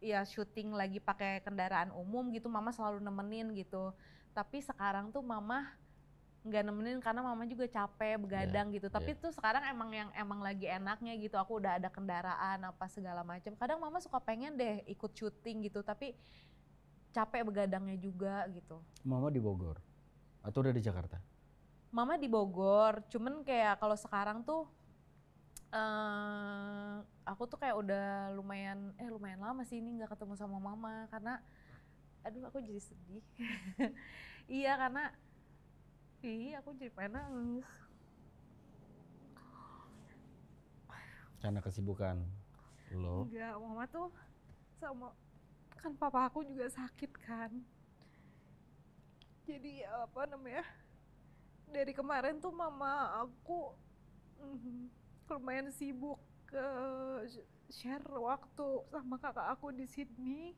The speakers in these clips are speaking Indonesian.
ya syuting lagi pakai kendaraan umum gitu, mama selalu nemenin gitu. Tapi sekarang tuh mama nggak nemenin karena mama juga capek begadang gitu. Tapi tuh sekarang emang lagi enaknya gitu. Aku udah ada kendaraan apa segala macam. Kadang mama suka pengen deh ikut syuting gitu, tapi capek begadangnya juga gitu. Mama di Bogor atau udah di Jakarta? Mama di Bogor, cuman kayak kalau sekarang tuh aku tuh kayak udah lumayan lama sih ini nggak ketemu sama mama karena aduh aku jadi sedih. Iya karena aku jadi pengen nangis. Karena kesibukan lo? Enggak, mama tuh sama, kan papa aku juga sakit kan. Jadi apa namanya, dari kemarin tuh mama aku lumayan sibuk ke share waktu sama kakak aku di Sydney.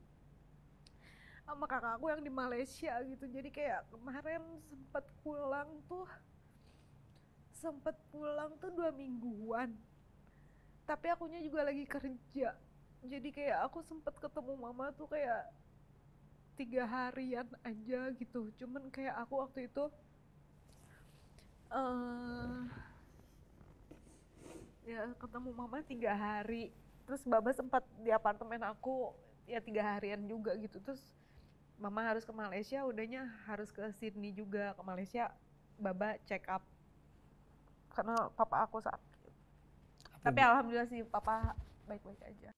Sama kakak aku yang di Malaysia gitu. Jadi kayak kemarin sempat pulang tuh 2 mingguan. Tapi akunya juga lagi kerja. Jadi kayak aku sempat ketemu mama tuh kayak 3 harian aja gitu. Cuman kayak aku waktu itu ya ketemu mama 3 hari. Terus Baba sempat di apartemen aku ya 3 harian juga gitu. Terus mama harus ke Malaysia, udahnya harus ke Sydney juga. Ke Malaysia Baba check up karena papa aku sakit. Tapi alhamdulillah sih papa baik-baik aja.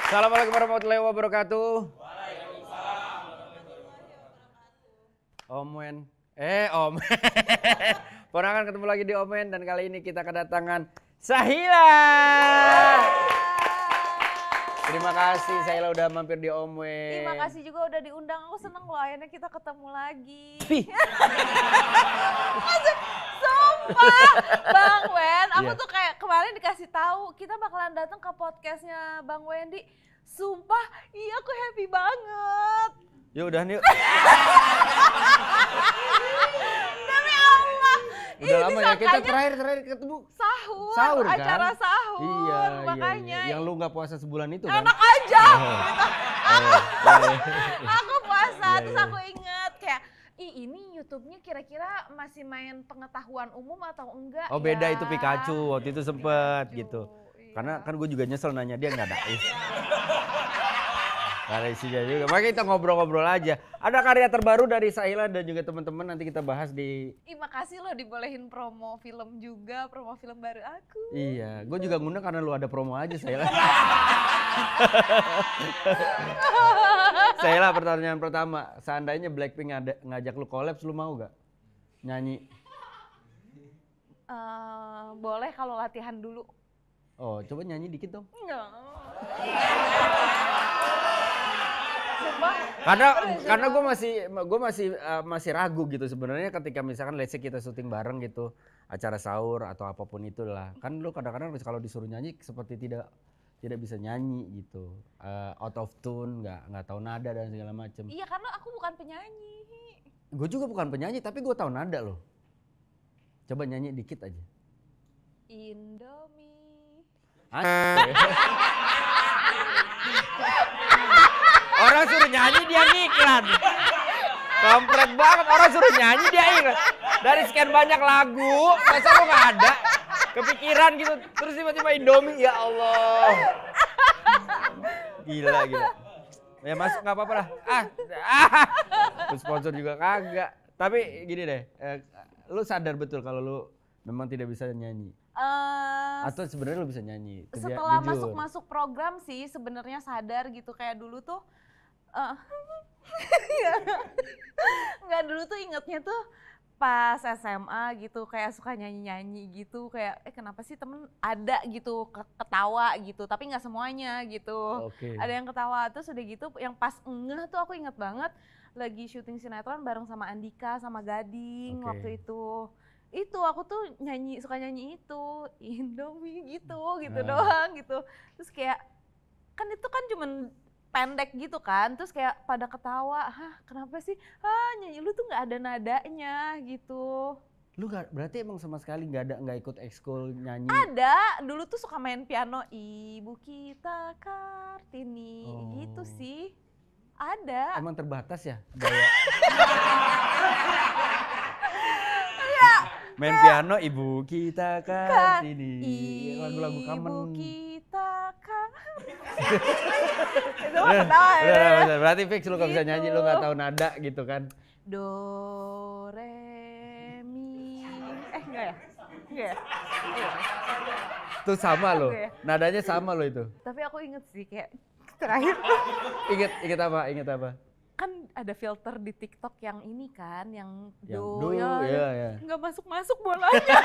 Assalamualaikum warahmatullahi wabarakatuh. Omen. Om. Ponakan ketemu lagi di Omen dan kali ini kita kedatangan Sahila. Terima kasih Sahila udah mampir di Omen. Terima kasih juga udah diundang. Aku seneng loh akhirnya kita ketemu lagi. Sumpah, Bang Wen, aku tuh kayak kemarin dikasih tahu kita bakalan datang ke podcastnya Bang Wendy. Sumpah, iya aku happy banget. Ya udah nih. Demi Allah. Udah lama ya kita terakhir ketemu sahur kan? Acara sahur. Iya, makanya. Iya. Yang lu nggak puasa sebulan itu kan? Enak aja. Aku puasa, terus aku inget kayak ini YouTube-nya kira-kira masih main pengetahuan umum atau enggak? Oh beda itu Pikachu, waktu itu sempet gitu. Iya. Karena kan gue juga nyesel nanya dia nggak ada Gak ada isinya juga, makanya kita ngobrol-ngobrol aja. Ada karya terbaru dari Sahila dan juga teman-teman nanti kita bahas di... Makasih loh dibolehin promo film juga, promo film baru aku. Iya, gue juga ngundang karena lu ada promo aja Sahila. Sahila, pertanyaan pertama, seandainya Blackpink ngajak lu collab, lu mau gak nyanyi? Boleh kalau latihan dulu. Oh, coba nyanyi dikit dong. Enggak. Karena gue masih ragu gitu sebenarnya ketika misalkan let's say kita syuting bareng gitu, acara sahur atau apapun itulah. Kan lu kadang-kadang kalau disuruh nyanyi seperti tidak bisa nyanyi gitu. Out of tune, nggak tahu nada dan segala macam. Iya, karena aku bukan penyanyi. Gue juga bukan penyanyi tapi gue tahu nada loh. Coba nyanyi dikit aja. Indomie. Orang suruh nyanyi dia ngiklan. Komplit banget, orang suruh nyanyi dia iklan. Dari sekian banyak lagu, masa lo gak ada kepikiran gitu, terus tiba-tiba Indomie, ya Allah. Gila. Ya masuk gak apa-apa lah. Sponsor juga kagak. Tapi gini deh, lu sadar betul kalau lu memang tidak bisa nyanyi? Atau sebenarnya lu bisa nyanyi? Setelah masuk program sih sebenarnya sadar gitu, kayak dulu tuh nggak, dulu tuh ingetnya tuh pas SMA gitu kayak suka nyanyi gitu, kayak kenapa sih temen ada gitu ketawa gitu, tapi nggak semuanya gitu. Ada yang ketawa. Terus udah gitu yang pas ngeh tuh aku inget banget lagi syuting sinetron bareng sama Andika sama Gading waktu itu aku tuh suka nyanyi itu Indomie gitu doang gitu. Terus kayak kan itu kan cuman pendek gitu kan, terus kayak pada ketawa, hah kenapa sih, nyanyi lu tuh nggak ada nadanya gitu. Lu berarti emang sama sekali nggak ikut ekskul nyanyi? Ada, dulu tuh suka main piano, Ibu Kita Kartini, gitu sih. Ada. Emang terbatas ya gaya? Main piano Ibu Kita Kartini, lagu-lagu common. Ibu Kita Kartini. Itu mah ketawa ya. Berarti fix lu gak bisa Gitu. nyanyi, lu gak tahu nada gitu kan? Do, re, mi. Enggak ya? Enggak ya? Iya. Itu sama lo, Oke. nadanya sama lo itu. Tapi aku inget sih kayak terakhir Ingat apa? kan ada filter di TikTok yang ini kan, yang Yang do, ya. nggak masuk bolanya.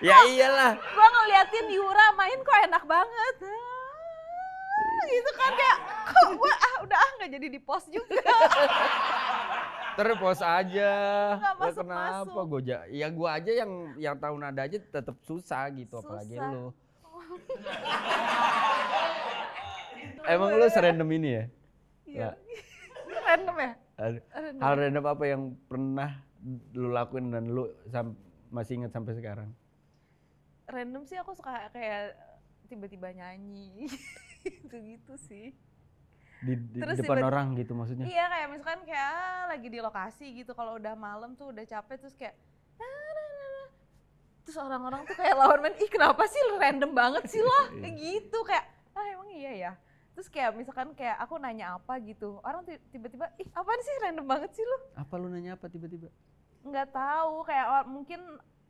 Ya iyalah. Gua ngeliatin Yura main kok enak banget. Gitu kan kayak, kok gua udah nggak jadi di post juga. Terus aja. Nggak Ya masuk-masuk. kenapa gua aja yang tahu nada aja tetap susah gitu, apalagi Susah. lu. Emang lu serandom ini ya? Iya. Random ya? Hal random apa yang pernah lu lakuin dan lu masih ingat sampai sekarang? Random sih aku suka kayak tiba-tiba nyanyi gitu sih. Di Terus depan orang gitu maksudnya? Iya kayak misalkan kayak lagi di lokasi gitu, kalau udah malam tuh udah capek terus kayak terus orang-orang tuh kayak lawan main, ih kenapa sih lu random banget sih lo? Kayak gitu kayak emang iya ya. Terus kayak misalkan kayak aku nanya apa gitu, orang tiba-tiba ih apaan sih random banget sih lu? Apa lu nanya apa tiba-tiba? Nggak tahu kayak mungkin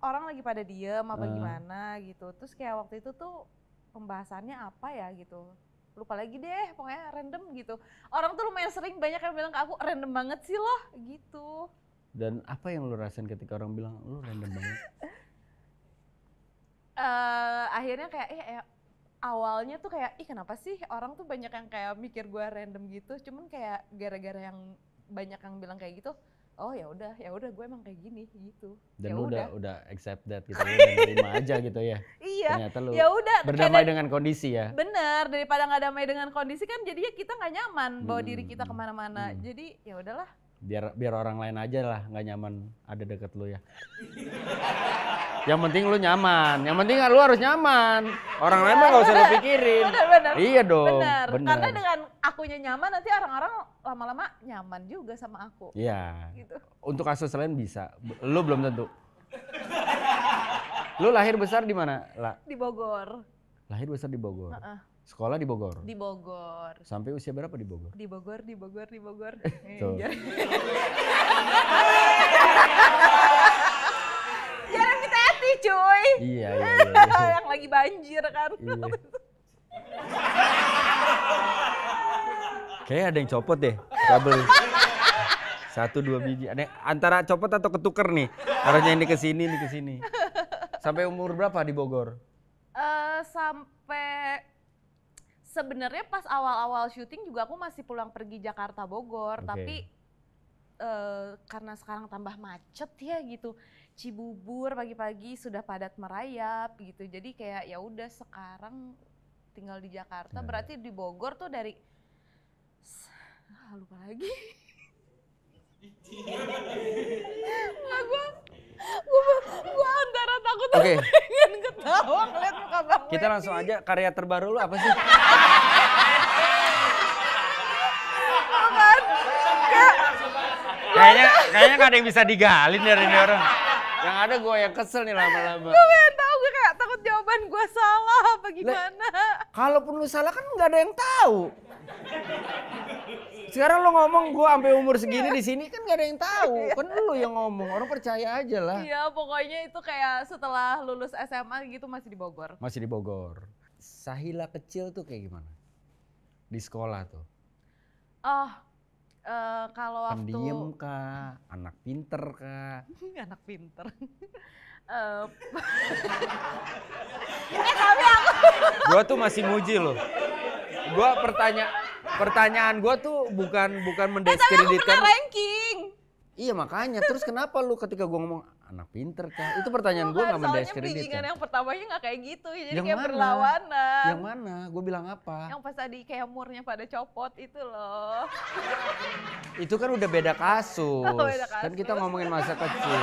orang lagi pada diem apa gimana gitu. Terus kayak waktu itu tuh pembahasannya apa ya gitu. Lupa lagi deh, pokoknya random gitu. Orang tuh lumayan sering banyak yang bilang ke aku random banget sih loh gitu. Dan apa yang lu rasain ketika orang bilang lu random banget? Akhirnya kayak awalnya tuh kayak ih kenapa sih orang tuh banyak yang kayak mikir gue random gitu. Cuman kayak gara-gara yang banyak yang bilang kayak gitu, oh ya udah gue emang kayak gini gitu. Dan Ya lu udah accept that gitu, lu udah nerima aja gitu ya. Iya. Ternyata lu Ya udah berdamai dengan kondisi ya. Bener, daripada nggak damai dengan kondisi kan jadinya kita nggak nyaman bawa diri kita kemana-mana. Jadi ya udahlah. Biar orang lain aja lah nggak nyaman ada deket lu ya. Yang penting lu nyaman, yang penting lu harus nyaman. Orang lain mah nggak usah lu pikirin. Bener. Iya dong. Bener. Bener. Karena dengan akunya nyaman nanti orang-orang lama-lama nyaman juga sama aku. Iya. Gitu. Untuk kasus lain bisa, lu belum tentu. Lu lahir besar di mana, La? Di Bogor. Lahir besar di Bogor. Sekolah di Bogor. Di Bogor. Sampai usia berapa di Bogor? Di Bogor. Tuh. Jarang kita hati cuy. Iya. Yang lagi banjir kan. Iya. Kayaknya ada yang copot deh kabel. 1-2 biji. Antara copot atau ketuker nih. Arahnya ini ke sini. Sampai umur berapa di Bogor? Sampai sebenarnya pas awal-awal syuting juga aku masih pulang pergi Jakarta Bogor, tapi karena sekarang tambah macet ya gitu. Cibubur pagi-pagi sudah padat merayap gitu. Jadi kayak ya udah sekarang tinggal di Jakarta. Berarti di Bogor tuh dari lupa lagi. Gua antara takut Oke. pengen ketawa ngeliat muka Bang Kita Wendy. langsung aja, karya terbaru lu apa sih? Kayaknya gak ada yang bisa digalin dari ini orang. Yang ada gue yang kesel nih lama-lama. Gue pengen tahu, gue kayak takut jawaban gue salah apa gimana. Kalaupun lu salah kan nggak ada yang tahu. Sekarang lu ngomong gue sampai umur segini di sini kan nggak ada yang tahu. Kan lu yang ngomong, orang percaya aja lah. Iya pokoknya itu kayak setelah lulus SMA gitu masih di Bogor. Masih di Bogor. Sahila kecil tuh kayak gimana? Di sekolah tuh. Oh, kalau waktu Pendiam kah? Anak pinter kah? anak pinter. Tapi aku Gua tuh masih muji loh. Gua pertanyaan gua tuh bukan tapi aku mendiskreditkan. pernah ranking. Iya makanya. Terus kenapa lu ketika gua ngomong anak pinter kah? Itu pertanyaan gue nggak Soalnya mendiskredit. bridgingan yang pertamanya nggak kayak gitu, jadi Yang kayak mana? berlawanan. Yang mana? Gue bilang apa? Yang pas tadi kayak murnya pada copot itu loh. Itu kan udah beda kasus. Beda Kan kita kasus. ngomongin masa kecil.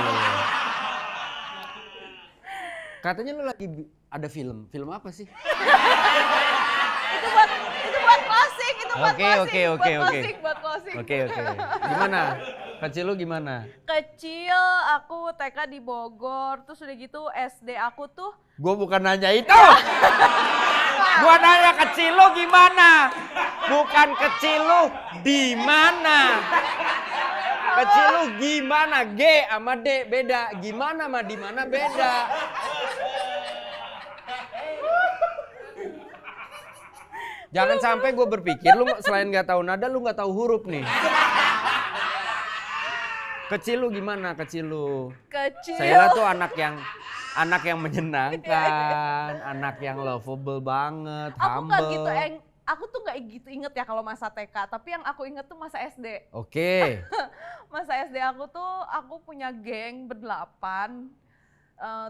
Katanya lu lagi ada film. Film apa sih? Itu buat closing, itu buat Oke, closing, oke. buat closing. Oke. Gimana? Kecil lu gimana? Kecil aku TK di Bogor, terus udah gitu SD aku tuh Gue bukan nanya itu. Gua nanya kecil lu gimana? Bukan kecil lu di mana? Kecil lu gimana? G sama D beda. Gimana sama di mana beda. Jangan sampai gue berpikir lu selain nggak tahu nada lu nggak tahu huruf nih. Kecil lu gimana? Kecil lu? kecil. Saya tuh anak yang menyenangkan, anak yang lovable banget, Aku nggak humble. gitu, aku tuh nggak gitu inget ya kalau masa TK, tapi yang aku inget tuh masa SD. Oke. Masa SD aku tuh aku punya geng berdelapan.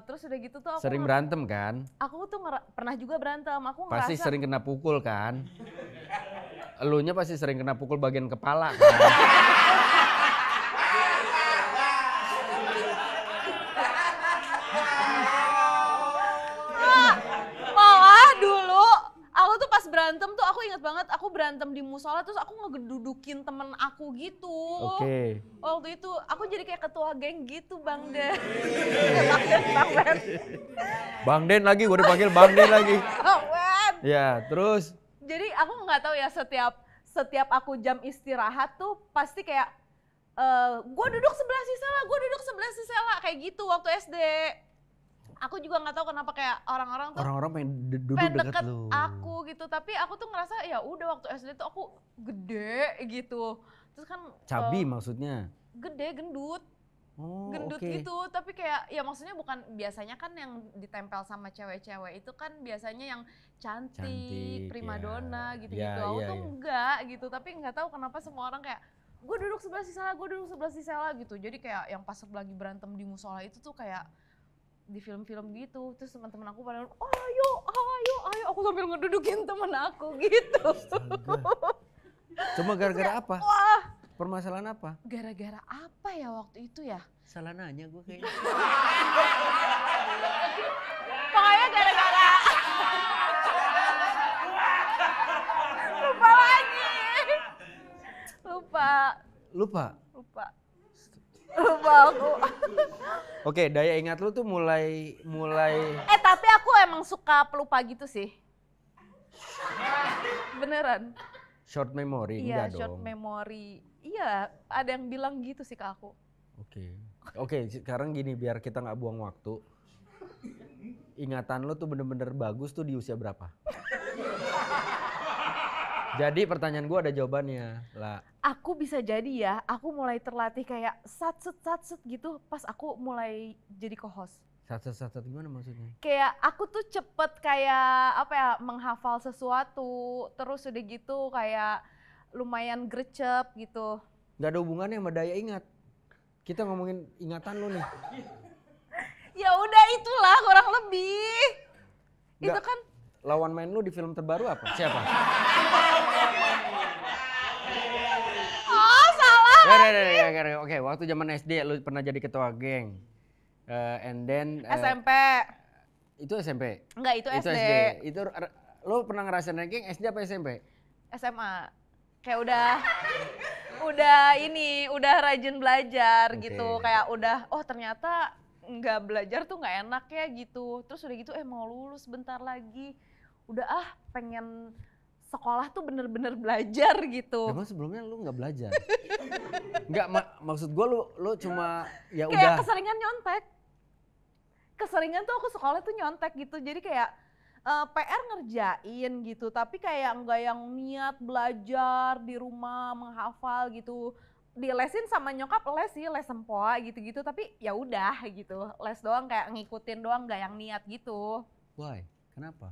Terus udah gitu tuh Sering berantem kan? aku tuh pernah juga berantem. Aku Pasti ngerasa sering kena pukul kan? Elunya pasti sering kena pukul bagian kepala kan? malah dulu aku tuh pas berantem tuh aku inget banget aku berantem di musola terus aku ngegedudukin temen aku gitu. Oke. Waktu itu aku jadi kayak ketua geng gitu Bang Den. Bang Den lagi, gue dipanggil Bang Den lagi. Bang Den. Ya, terus? Jadi aku nggak tahu ya setiap aku jam istirahat tuh pasti kayak gue duduk sebelah si Sela, gue duduk sebelah si Sela kayak gitu waktu SD. Aku juga nggak tahu kenapa kayak orang-orang tuh Orang-orang pengen duduk pengen deket deket lu. aku gitu, tapi aku tuh ngerasa ya udah waktu SD tuh aku gede gitu. Terus kan Cabi maksudnya? gede gendut. Oh, Gendut oke. gitu, tapi kayak ya maksudnya bukan biasanya kan yang ditempel sama cewek-cewek itu kan biasanya yang cantik, Cantik, primadona ya. gitu-gitu. Ya, Aku ya, tuh ya. enggak gitu, tapi nggak tahu kenapa semua orang kayak gue duduk sebelah si Sela, gue duduk sebelah si Sela gitu. Jadi kayak yang pas lagi berantem di musola itu tuh kayak di film-film gitu. Terus teman-teman aku pada ayo, aku sambil ngedudukin temen aku gitu. Cuma gara-gara apa? Wah, Permasalahan apa? gara-gara apa ya waktu itu ya? Salah nanya gue kayaknya. Pokoknya gara-gara lupa lagi. Lupa? Lupa aku. Oke, daya ingat lu tuh mulai Tapi aku emang suka pelupa gitu sih. Beneran. short memory, Iya, enggak short dong. memory. Iya, ada yang bilang gitu sih ke aku. Oke, sekarang gini biar kita nggak buang waktu. Ingatan lu tuh bener-bener bagus tuh di usia berapa? Jadi pertanyaan gua ada jawabannya lah. Aku bisa jadi ya, aku mulai terlatih kayak satset gitu pas aku mulai jadi co-host. Sat gimana maksudnya? Kayak aku tuh cepet kayak apa ya menghafal sesuatu, terus udah gitu kayak lumayan gercep gitu. Gak ada hubungannya sama daya ingat. Kita ngomongin ingatan lu nih. Ya udah itulah kurang lebih. Itu Nggak, kan lawan main lu di film terbaru apa? Siapa? oh salah. Ya. Oke, waktu zaman SD lu pernah jadi ketua geng. And then SMP. itu SMP. Enggak, itu SD. Itu lu pernah ngerasain ranking SD apa SMP? SMA. Kayak udah rajin belajar Oke. gitu. Kayak udah oh ternyata nggak belajar tuh nggak enak ya gitu. Terus udah gitu mau lulus bentar lagi. Udah pengen sekolah tuh bener-bener belajar gitu. Emang sebelumnya lu nggak belajar? Nggak, maksud gua lu cuma ya Kayak udah. keseringan nyontek. Keseringan tuh aku sekolah tuh nyontek gitu. Jadi kayak PR ngerjain gitu, tapi kayak nggak yang niat belajar di rumah menghafal gitu. Dilesin sama nyokap les sih, les sempoa gitu-gitu, tapi ya udah gitu. Les doang kayak ngikutin doang, nggak yang niat gitu. Why? Kenapa?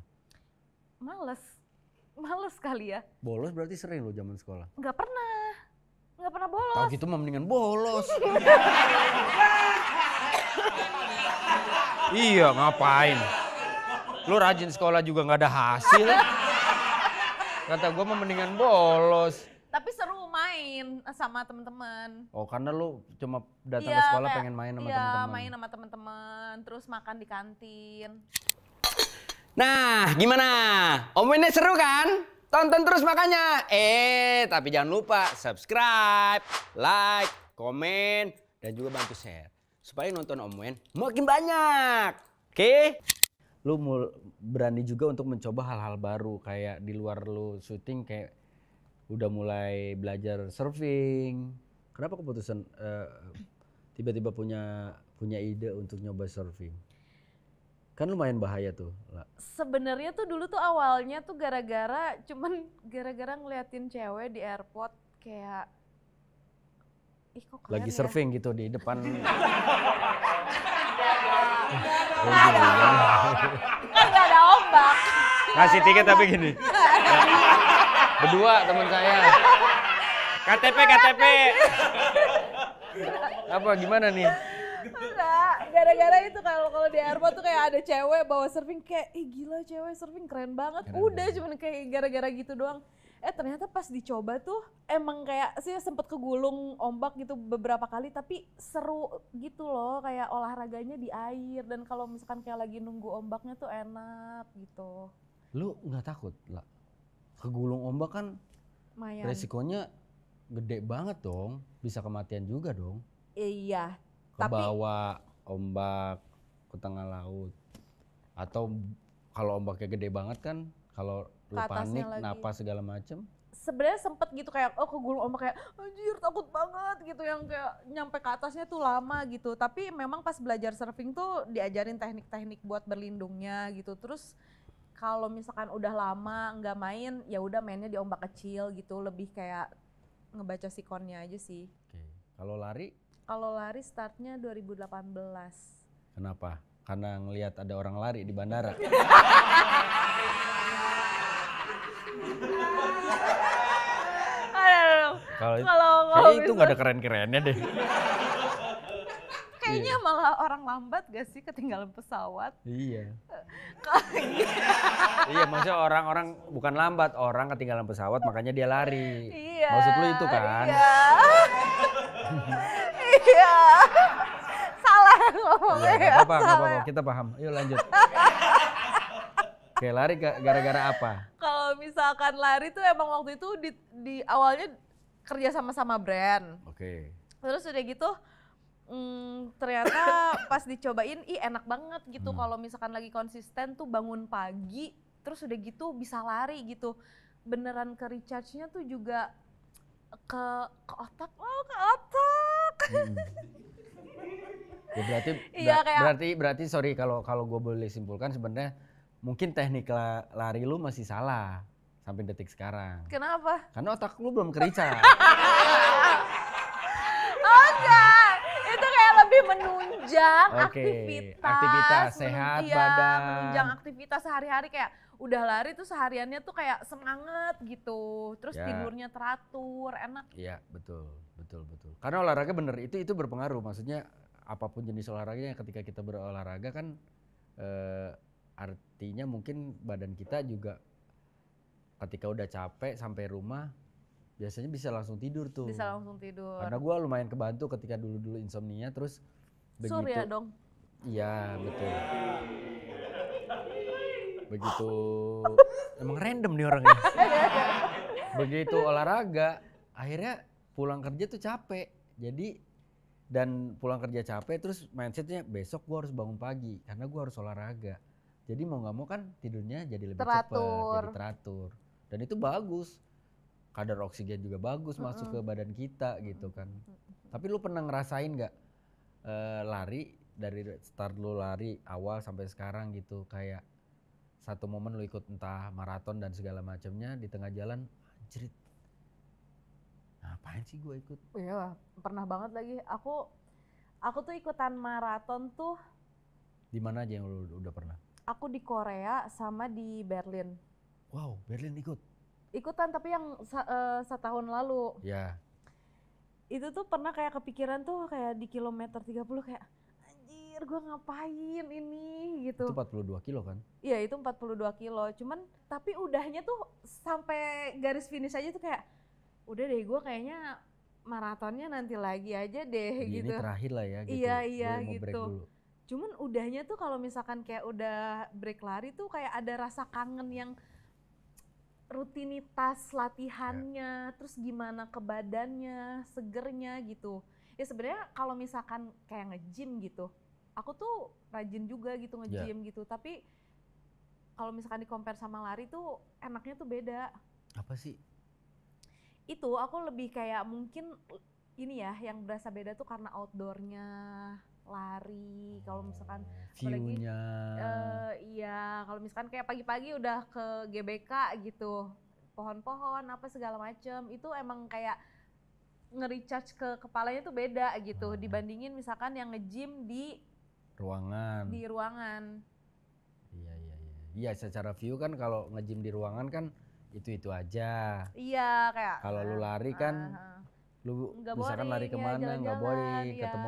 Males kali ya. Bolos berarti sering lu zaman sekolah. Nggak pernah Tahu bolos. gitu mah mendingan bolos. Iya, ngapain? Lu rajin sekolah juga nggak ada hasil. Kata gue mah mendingan bolos. Tapi seru main sama teman-teman. Oh, karena lu cuma datang Iya, ke sekolah kayak- pengen main sama iya, teman-teman. main sama teman-teman, terus makan di kantin. Nah, gimana? Omongannya seru kan? Tonton terus makanya. Tapi jangan lupa subscribe, like, komen, dan juga bantu share. Supaya nonton Omen makin banyak. Oke? Lu berani juga untuk mencoba hal-hal baru kayak di luar lu syuting kayak udah mulai belajar surfing. Kenapa keputusan tiba-tiba punya ide untuk nyoba surfing? Kan lumayan bahaya tuh. Sebenarnya tuh dulu tuh awalnya tuh gara-gara ngeliatin cewek di airport kayak ih kok keren Lagi ya? surfing gitu di depan. Kan gak ada ombak. Ngasih tiket tapi gini. Berdua teman saya. KTP. Apa gimana nih? Enggak, gara-gara itu kalau di airport tuh kayak ada cewek bawa surfing kayak ih gila cewek surfing keren banget. Udah cuman kayak gara-gara gitu doang. Ternyata pas dicoba tuh emang kayak sih sempet kegulung ombak gitu beberapa kali tapi seru gitu loh kayak olahraganya di air dan kalau misalkan kayak lagi nunggu ombaknya tuh enak gitu. Lu nggak takut lah? Kegulung ombak kan Lumayan. resikonya gede banget dong. Bisa kematian juga dong. Iya. Ke Tapi bawah ombak ke tengah laut. Atau kalau ombaknya gede banget kan kalau lu Ke atasnya panik, lagi. napas segala macem. sebenarnya sempet gitu kayak kegulung ombak kayak anjir takut banget gitu yang kayak nyampe ke atasnya tuh lama gitu. Tapi memang pas belajar surfing tuh diajarin teknik-teknik buat berlindungnya gitu. Terus kalau misalkan udah lama nggak main ya udah mainnya di ombak kecil gitu, lebih kayak ngebaca sikonnya aja sih. Oke. Kalau lari Kalau lari startnya 2018. kenapa? Karena ngelihat ada orang lari di bandara. Aduh, Kalau kalau itu nggak ada keren-kerennya deh. kayaknya malah orang lambat gak sih ketinggalan pesawat? Iya. Iya, maksudnya orang-orang bukan lambat, orang ketinggalan pesawat makanya dia lari. Iya. Maksud lu itu kan? Iya. Iya. Salah ngomongnya. Iya, nggak apa-apa, nggak salah. apa-apa, kita paham. Yuk lanjut. Oke, lari gara-gara apa? Kalau misalkan lari tuh emang waktu itu di awalnya kerja sama brand. Oke. Terus udah gitu ternyata pas dicobain ih enak banget gitu kalau misalkan lagi konsisten tuh bangun pagi terus udah gitu bisa lari gitu. Beneran ke recharge-nya tuh juga ke otak. Ke otak. Ya berarti Iya, kayak- berarti sorry kalau gue boleh simpulkan sebenarnya mungkin teknik lari lu masih salah sampai detik sekarang. Kenapa? Karena otak lu belum kericak. Oh enggak, itu kayak lebih menunjang Oke, aktivitas. aktivitas sehat badan. Menunjang aktivitas sehari-hari kayak udah lari tuh sehariannya tuh kayak semangat gitu. Terus Ya. tidurnya teratur, enak. Iya, betul. Karena olahraga bener itu berpengaruh. Maksudnya apapun jenis olahraganya ketika kita berolahraga kan artinya mungkin badan kita juga ketika udah capek sampai rumah biasanya bisa langsung tidur tuh. Bisa langsung tidur. Karena gue lumayan kebantu ketika dulu insomnia terus begitu. Surya dong. Iya, betul. Begitu emang random nih orangnya. Begitu olahraga akhirnya pulang kerja tuh capek. Jadi dan pulang kerja capek terus mindsetnya besok gue harus bangun pagi karena gue harus olahraga. Jadi mau nggak mau kan tidurnya jadi lebih cepat, jadi teratur. Dan itu bagus. Kadar oksigen juga bagus masuk ke badan kita gitu kan. Tapi lu pernah ngerasain nggak lari dari start lu lari awal sampai sekarang gitu kayak satu momen lu ikut entah maraton dan segala macamnya di tengah jalan anjrit. Ngapain sih gue ikut? Iya, pernah banget lagi. Aku tuh ikutan maraton tuh. Di mana aja yang lu udah pernah? Aku di Korea sama di Berlin. Wow, Berlin ikut. Ikutan tapi yang setahun lalu. Ya. Itu tuh pernah kayak kepikiran tuh kayak di kilometer 30 kayak anjir anjir gue ngapain ini gitu. Itu 42 kilo kan? Iya itu 42 kilo, cuman tapi udahnya tuh sampai garis finish aja tuh kayak udah deh gue kayaknya maratonnya nanti lagi aja deh gitu. Ini terakhir lah ya gitu. Iya Gue mau gitu. break dulu. Cuman udahnya tuh kalau misalkan kayak udah break lari tuh kayak ada rasa kangen yang rutinitas latihannya, terus gimana ke badannya, segernya gitu. Ya sebenarnya kalau misalkan kayak nge-gym gitu, aku tuh rajin juga gitu nge-gym gitu, tapi kalau misalkan di-compare sama lari tuh enaknya tuh beda. Apa sih? Itu aku lebih kayak mungkin ini ya yang berasa beda tuh karena outdoornya, lari. Kalau misalkan apalagi View-nya. iya kalau misalkan kayak pagi-pagi udah ke GBK gitu, pohon-pohon apa segala macem, itu emang kayak nge-recharge ke kepalanya tuh beda gitu dibandingin misalkan yang nge-gym di Ruangan. ruangan. Iya. Iya secara view kan kalau nge-gym di ruangan kan itu aja. Iya kayak Kalau lu lari kan lu nggak misalkan boring, lari ya, kemana nggak jalan-jalan, boring, iya. ketemu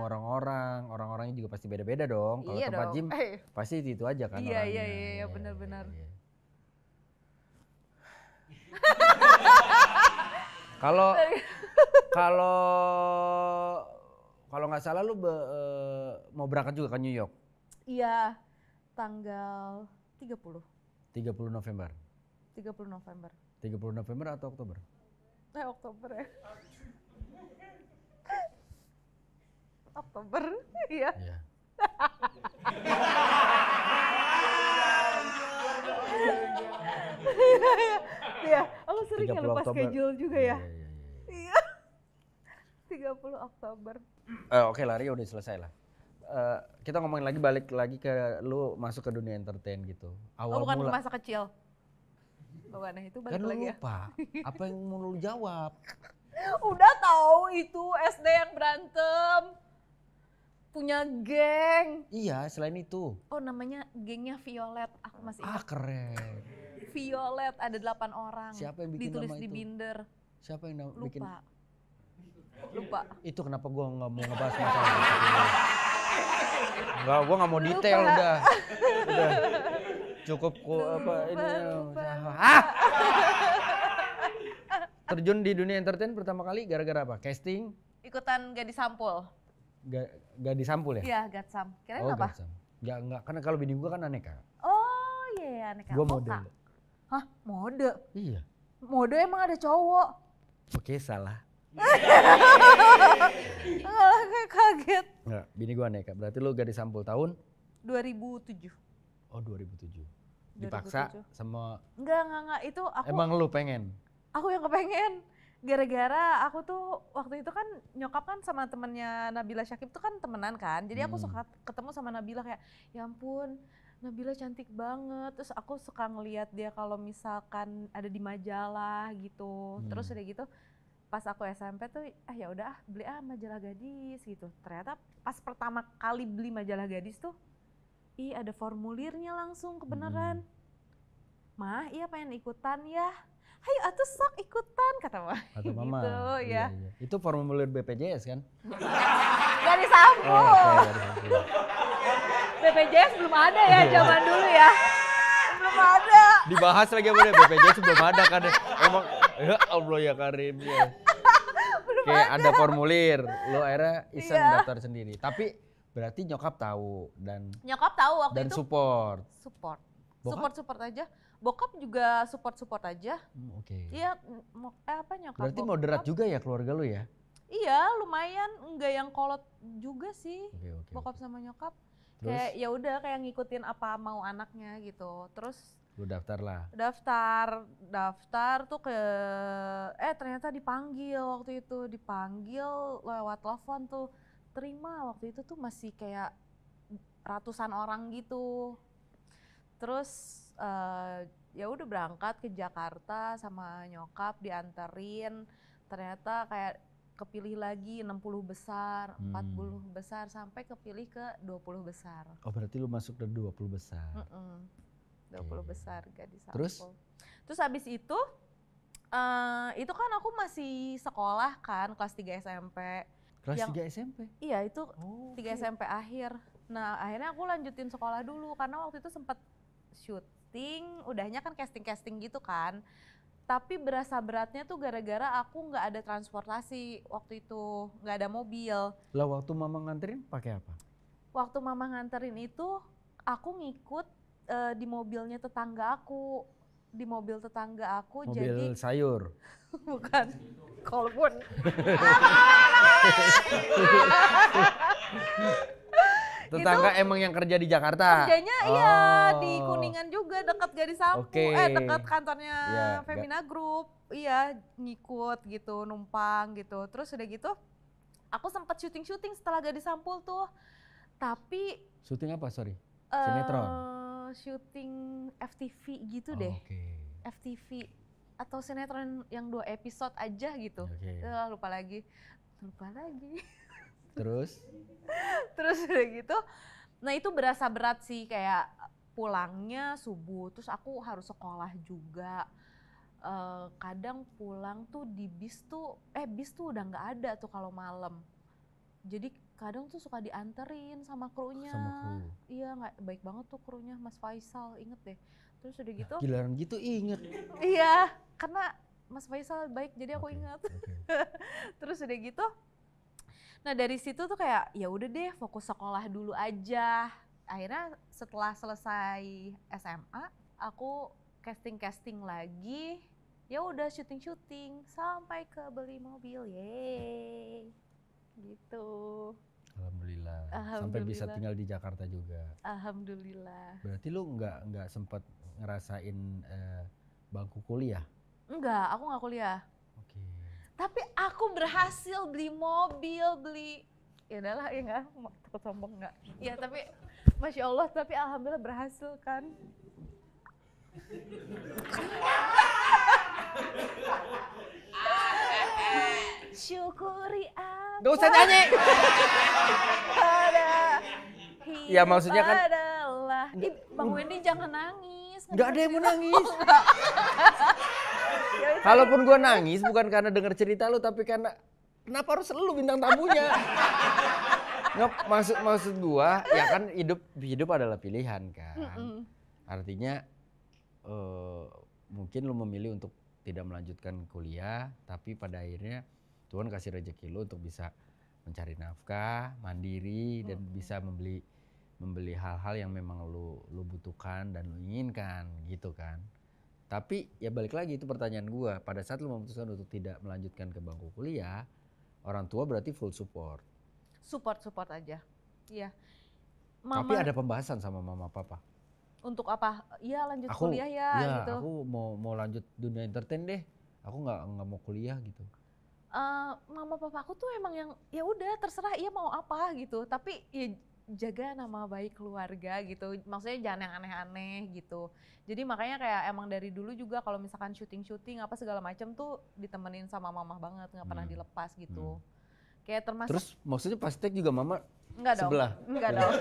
orang-orangnya juga pasti beda-beda dong. Kalau Iya tempat dong. gym pasti itu aja kan Iya, orangnya. iya, benar-benar. Iya. Kalau kalau nggak salah lu mau berangkat juga ke New York Iya tanggal 30 November. 30 November. 30 November atau Oktober? Oktober ya. Oktober, iya. Iya. Iya, aku sering 30 lupa Oktober. schedule juga ya. Iya. Iya. 30 Oktober. Oke, lari udah selesai lah. Kita ngomongin lagi balik lagi ke lu masuk ke dunia entertain gitu. Awal Bukan mula masa kecil. Bukan itu balik kan lu lagi ya. lupa. Apa yang mau lu jawab? Udah tahu itu SD yang berantem. Punya geng. Iya, selain itu. Oh namanya gengnya Violet. Aku masih ingat. Keren. Violet ada 8 orang. Siapa yang bikin ditulis nama di itu? binder. Siapa yang bikin? Lupa. Itu kenapa gua nggak mau ngebahas masalah itu. Enggak, gua nggak mau detail udah. Cukup Lupa. Terjun di dunia entertain pertama kali gara-gara apa? Casting? Ikutan gak disampul. Gak disampul ya? Iya, Gatsam. Kirain Oh, apa? Gatsam. Enggak, karena kalau bini gua kan aneka. Oh iya, aneka. Gua Oh, mode. Kak. Hah, mode? Iya. Mode emang ada cowok? Oke, salah. Kayak kaget. Enggak, bini gua aneka. Berarti lu gak disampul tahun? 2007. Oh, 2007. Dipaksa 2007. sama Enggak. Itu aku emang lu pengen? Aku yang kepengen. Gara-gara aku tuh waktu itu kan nyokap kan sama temennya Nabila Syakib tuh kan temenan kan. Jadi aku suka ketemu sama Nabila kayak, ya ampun Nabila cantik banget. Terus aku suka ngeliat dia kalau misalkan ada di majalah gitu. Terus udah gitu pas aku SMP tuh ya udah beli majalah gadis gitu. Ternyata pas pertama kali beli majalah gadis tuh ada formulirnya langsung kebenaran. Mah, iya pengen ikutan ya. Hayu atuh sok ikutan kata mah. Kata mama. Gitu ya. Iya. Itu formulir BPJS kan? Gak disampul. Oke, disampul. BPJS belum ada ya zaman dulu ya. Belum ada. Dibahas lagi apa deh BPJS belum ada kan? Emang ya Allah ya Karim ya. Kayak ada formulir, lo akhirnya iseng daftar sendiri. Tapi berarti nyokap tahu dan Nyokap tahu waktu dan itu. support. Bokap? Support aja. Bokap juga support aja. Oke. Iya, apa nyokap. Berarti bokap. moderat juga ya keluarga lu ya? Iya, lumayan enggak yang kolot juga sih. Oke. Bokap sama nyokap. Terus Kayak ya udah kayak ngikutin apa mau anaknya gitu. Terus lu daftar lah. daftar tuh ke ternyata dipanggil waktu itu, dipanggil lewat telepon tuh. Terima waktu itu tuh masih kayak ratusan orang gitu. Terus ya udah berangkat ke Jakarta sama nyokap dianterin. Ternyata kayak kepilih lagi 60 besar, 40 besar sampai kepilih ke 20 besar. Oh berarti lu masuk ke 20 besar. 20 besar gak disampul. Terus habis itu kan aku masih sekolah kan kelas 3 SMP. Kelas 3 SMP? Iya itu 3 Oh, oke. SMP akhir. Nah akhirnya aku lanjutin sekolah dulu karena waktu itu sempet syuting, udahnya kan casting-casting gitu kan. Tapi berasa beratnya tuh gara-gara aku nggak ada transportasi waktu itu, nggak ada mobil. Lah waktu mama nganterin pakai apa? Waktu mama nganterin itu aku ngikut di mobilnya tetangga aku. Di mobil tetangga aku Mobil jadi sayur. bukan kalaupun Tetangga emang yang kerja di Jakarta? kerjanya iya di Oh. Kuningan juga dekat Gadis Sampo, Oke. dekat kantornya Iya, Femina Group. Iya, ngikut gitu, numpang gitu. Terus udah gitu aku sempat syuting-syuting setelah Gadis Sampul tuh. Tapi Syuting apa, sorry? Sinetron? syuting FTV gitu Oh, deh. Oke. FTV atau sinetron yang 2 episode aja gitu. Oke. Lupa lagi. Terus? Terus udah gitu, nah itu berasa berat sih kayak pulangnya subuh, terus aku harus sekolah juga. Kadang pulang tuh di bis tuh udah nggak ada tuh kalau malam. Jadi kadang tuh suka dianterin sama krunya. Sama kru. Iya nggak baik banget tuh krunya Mas Faisal, inget deh. Terus udah gitu, Giliran gitu inget. iya karena Mas Faisal baik jadi aku Oke, ingat. oke. Terus udah gitu, nah dari situ tuh kayak ya udah deh fokus sekolah dulu aja. Akhirnya setelah selesai SMA aku casting lagi. Ya udah syuting sampai ke beli mobil, yeay. Gitu. Alhamdulillah. Sampai Alhamdulillah. bisa tinggal di Jakarta juga. Alhamdulillah. Berarti lu nggak sempat ngerasain bangku kuliah? Enggak, aku nggak kuliah. Oke. Tapi aku berhasil beli mobil, ya udahlah ya nggak, takut sombong nggak. Ya tapi Masya Allah, tapi alhamdulillah berhasil kan. Syukuri apa Gak usah nyanyi. pada Ya, maksudnya kan- hidup adalah. Ih, Bang Wendy jangan nangis. Nggak ada yang mau nangis. Ya udah. Kalaupun gua nangis bukan karena denger cerita lu, tapi karena kenapa harus lu bintang tamunya? Nggak, maksud gua ya kan hidup adalah pilihan kan. Mm-mm. Artinya mungkin lu memilih untuk tidak melanjutkan kuliah, tapi pada akhirnya Tuhan kasih rezeki lu untuk bisa mencari nafkah, mandiri dan bisa membeli hal-hal yang memang lu butuhkan dan lu inginkan gitu kan. Tapi ya balik lagi itu pertanyaan gua, pada saat lu memutuskan untuk tidak melanjutkan ke bangku kuliah, orang tua berarti full support. Support aja. Iya. Tapi ada pembahasan sama mama papa. Untuk apa? Iya lanjut kuliah ya gitu. Aku mau lanjut dunia entertain deh. Aku nggak mau kuliah gitu. Mama papa aku tuh emang yang ya udah terserah ia mau apa gitu. Tapi ya jaga nama baik keluarga gitu. Maksudnya jangan yang aneh-aneh gitu. Jadi makanya kayak emang dari dulu juga kalau misalkan syuting apa segala macam tuh ditemenin sama mama banget, nggak pernah dilepas gitu. Kayak termasuk. Terus maksudnya pas take juga mama Enggak dong. sebelah? Enggak dong.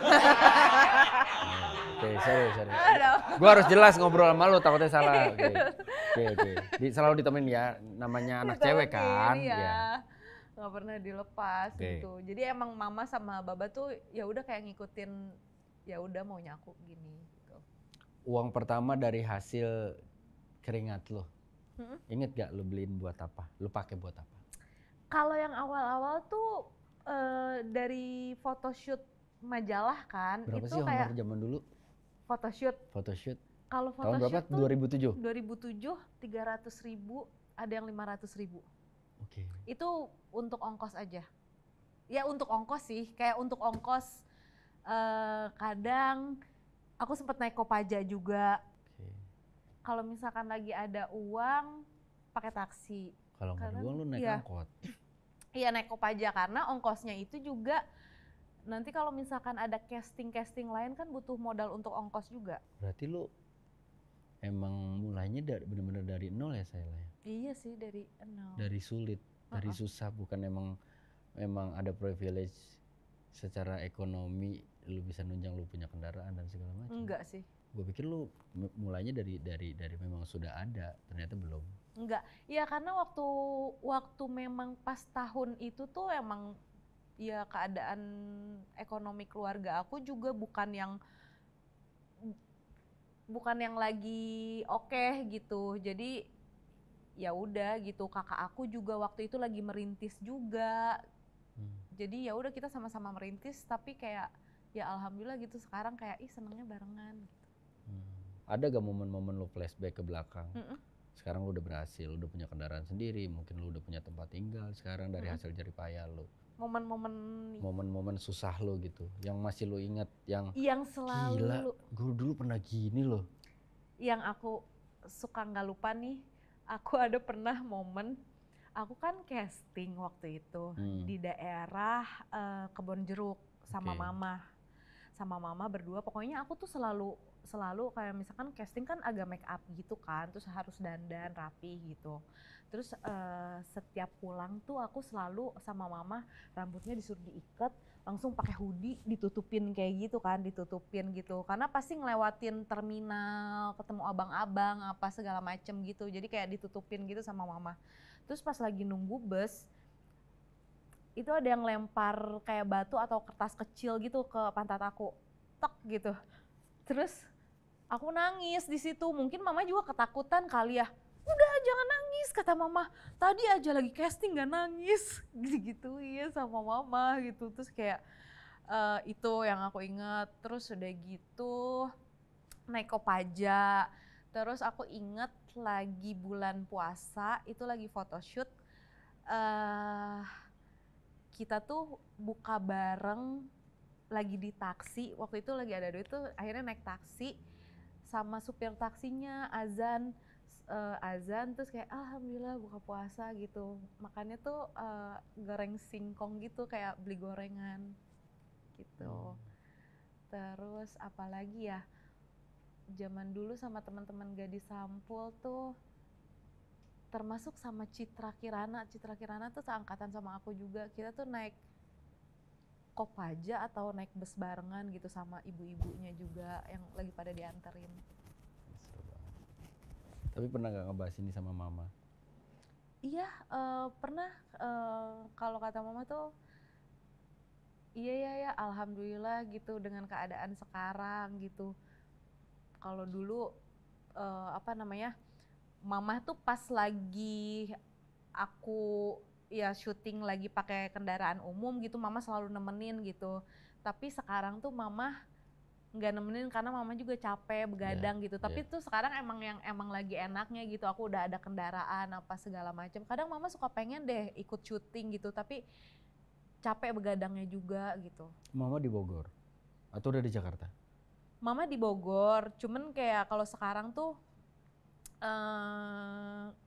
Oke, sorry. Enggak dong. Gua harus jelas ngobrol sama lu, takutnya salah. Oke. Selalu ditemenin ya, namanya anak cewek kan. Iya. Ya. Nggak pernah dilepas Oke. gitu. Jadi emang mama sama baba tuh ya udah kayak ngikutin ya udah maunya aku gini gitu. Uang pertama dari hasil keringat lu. Mm-mm. Ingat gak lu beliin buat apa? Lu pakai buat apa? Kalau yang awal-awal tuh dari photoshoot majalah kan, Berapa itu sih kayak honor zaman dulu? photoshoot. Kalau Tahun berapa? photoshoot tuh 2007? 2007 300.000, ada yang 500.000. Oke. Itu untuk ongkos aja. Ya untuk ongkos sih, kayak untuk ongkos kadang aku sempet naik Kopaja juga. Oke. Kalau misalkan lagi ada uang pakai taksi. Kalau nggak ada Karena- uang lu naik iya. angkot. Iya naik Kopaja karena ongkosnya itu juga nanti kalau misalkan ada casting lain kan butuh modal untuk ongkos juga. Berarti lu emang mulainya benar-benar dari nol ya saya ya? Iya sih dari nol. Dari sulit, dari susah, bukan emang ada privilege secara ekonomi lu bisa nunjang lu punya kendaraan dan segala macam. Enggak sih. Gue pikir lu mulainya dari memang sudah ada, ternyata belum. Enggak. Ya karena waktu memang pas tahun itu tuh emang ya keadaan ekonomi keluarga aku juga bukan yang lagi oke gitu. Jadi ya udah gitu, kakak aku juga waktu itu lagi merintis juga. Jadi ya udah kita sama-sama merintis, tapi kayak ya alhamdulillah gitu sekarang kayak senengnya barengan gitu. Ada gak momen-momen lo flashback ke belakang? Mm-mm. Sekarang lo udah berhasil, lo udah punya kendaraan sendiri, mungkin lo udah punya tempat tinggal sekarang dari hasil jerih payah lo. Momen-momen susah lo gitu, yang masih lo ingat, yang selalu gila, gue dulu pernah gini loh. Yang aku suka nggak lupa nih, aku ada pernah momen, aku kan casting waktu itu di daerah Kebon Jeruk sama mama berdua. Pokoknya aku tuh selalu kayak misalkan casting kan agak make up gitu kan, terus harus dandan rapi gitu. Terus setiap pulang tuh aku selalu sama mama rambutnya disuruh diikat, langsung pakai hoodie ditutupin kayak gitu kan, karena pasti ngelewatin terminal, ketemu abang-abang apa segala macem gitu, jadi kayak ditutupin gitu sama mama. Terus pas lagi nunggu bus itu ada yang lempar kayak batu atau kertas kecil gitu ke pantat aku, tek gitu. Terus aku nangis di situ, mungkin mama juga ketakutan kali ya. Udah jangan nangis kata mama, tadi aja lagi casting gak nangis, gitu ya sama mama gitu. Terus kayak itu yang aku inget. Terus udah gitu naik Kopaja, terus aku inget lagi bulan puasa itu lagi photoshoot, kita tuh buka bareng lagi di taksi, waktu itu lagi ada duit tuh akhirnya naik taksi sama supir taksinya azan terus kayak alhamdulillah buka puasa gitu, makannya tuh goreng singkong gitu kayak beli gorengan gitu. Terus apalagi ya, zaman dulu sama teman-teman Gadis Sampul tuh termasuk sama Citra Kirana tuh seangkatan sama aku juga, kita tuh naik Kopaja atau naik bus barengan gitu sama ibu-ibunya juga yang lagi pada dianterin. Tapi pernah gak ngebahas ini sama mama? Iya, pernah. Kalau kata mama tuh, iya alhamdulillah gitu dengan keadaan sekarang gitu. Kalau dulu mama tuh pas lagi aku ya syuting lagi pakai kendaraan umum gitu, mama selalu nemenin gitu. Tapi sekarang tuh mama nggak nemenin karena mama juga capek begadang gitu. Tapi tuh sekarang emang lagi enaknya gitu, aku udah ada kendaraan apa segala macam. Kadang mama suka pengen deh ikut syuting gitu, tapi capek begadangnya juga gitu. Mama di Bogor atau udah di Jakarta? Mama di Bogor, cuman kayak kalau sekarang tuh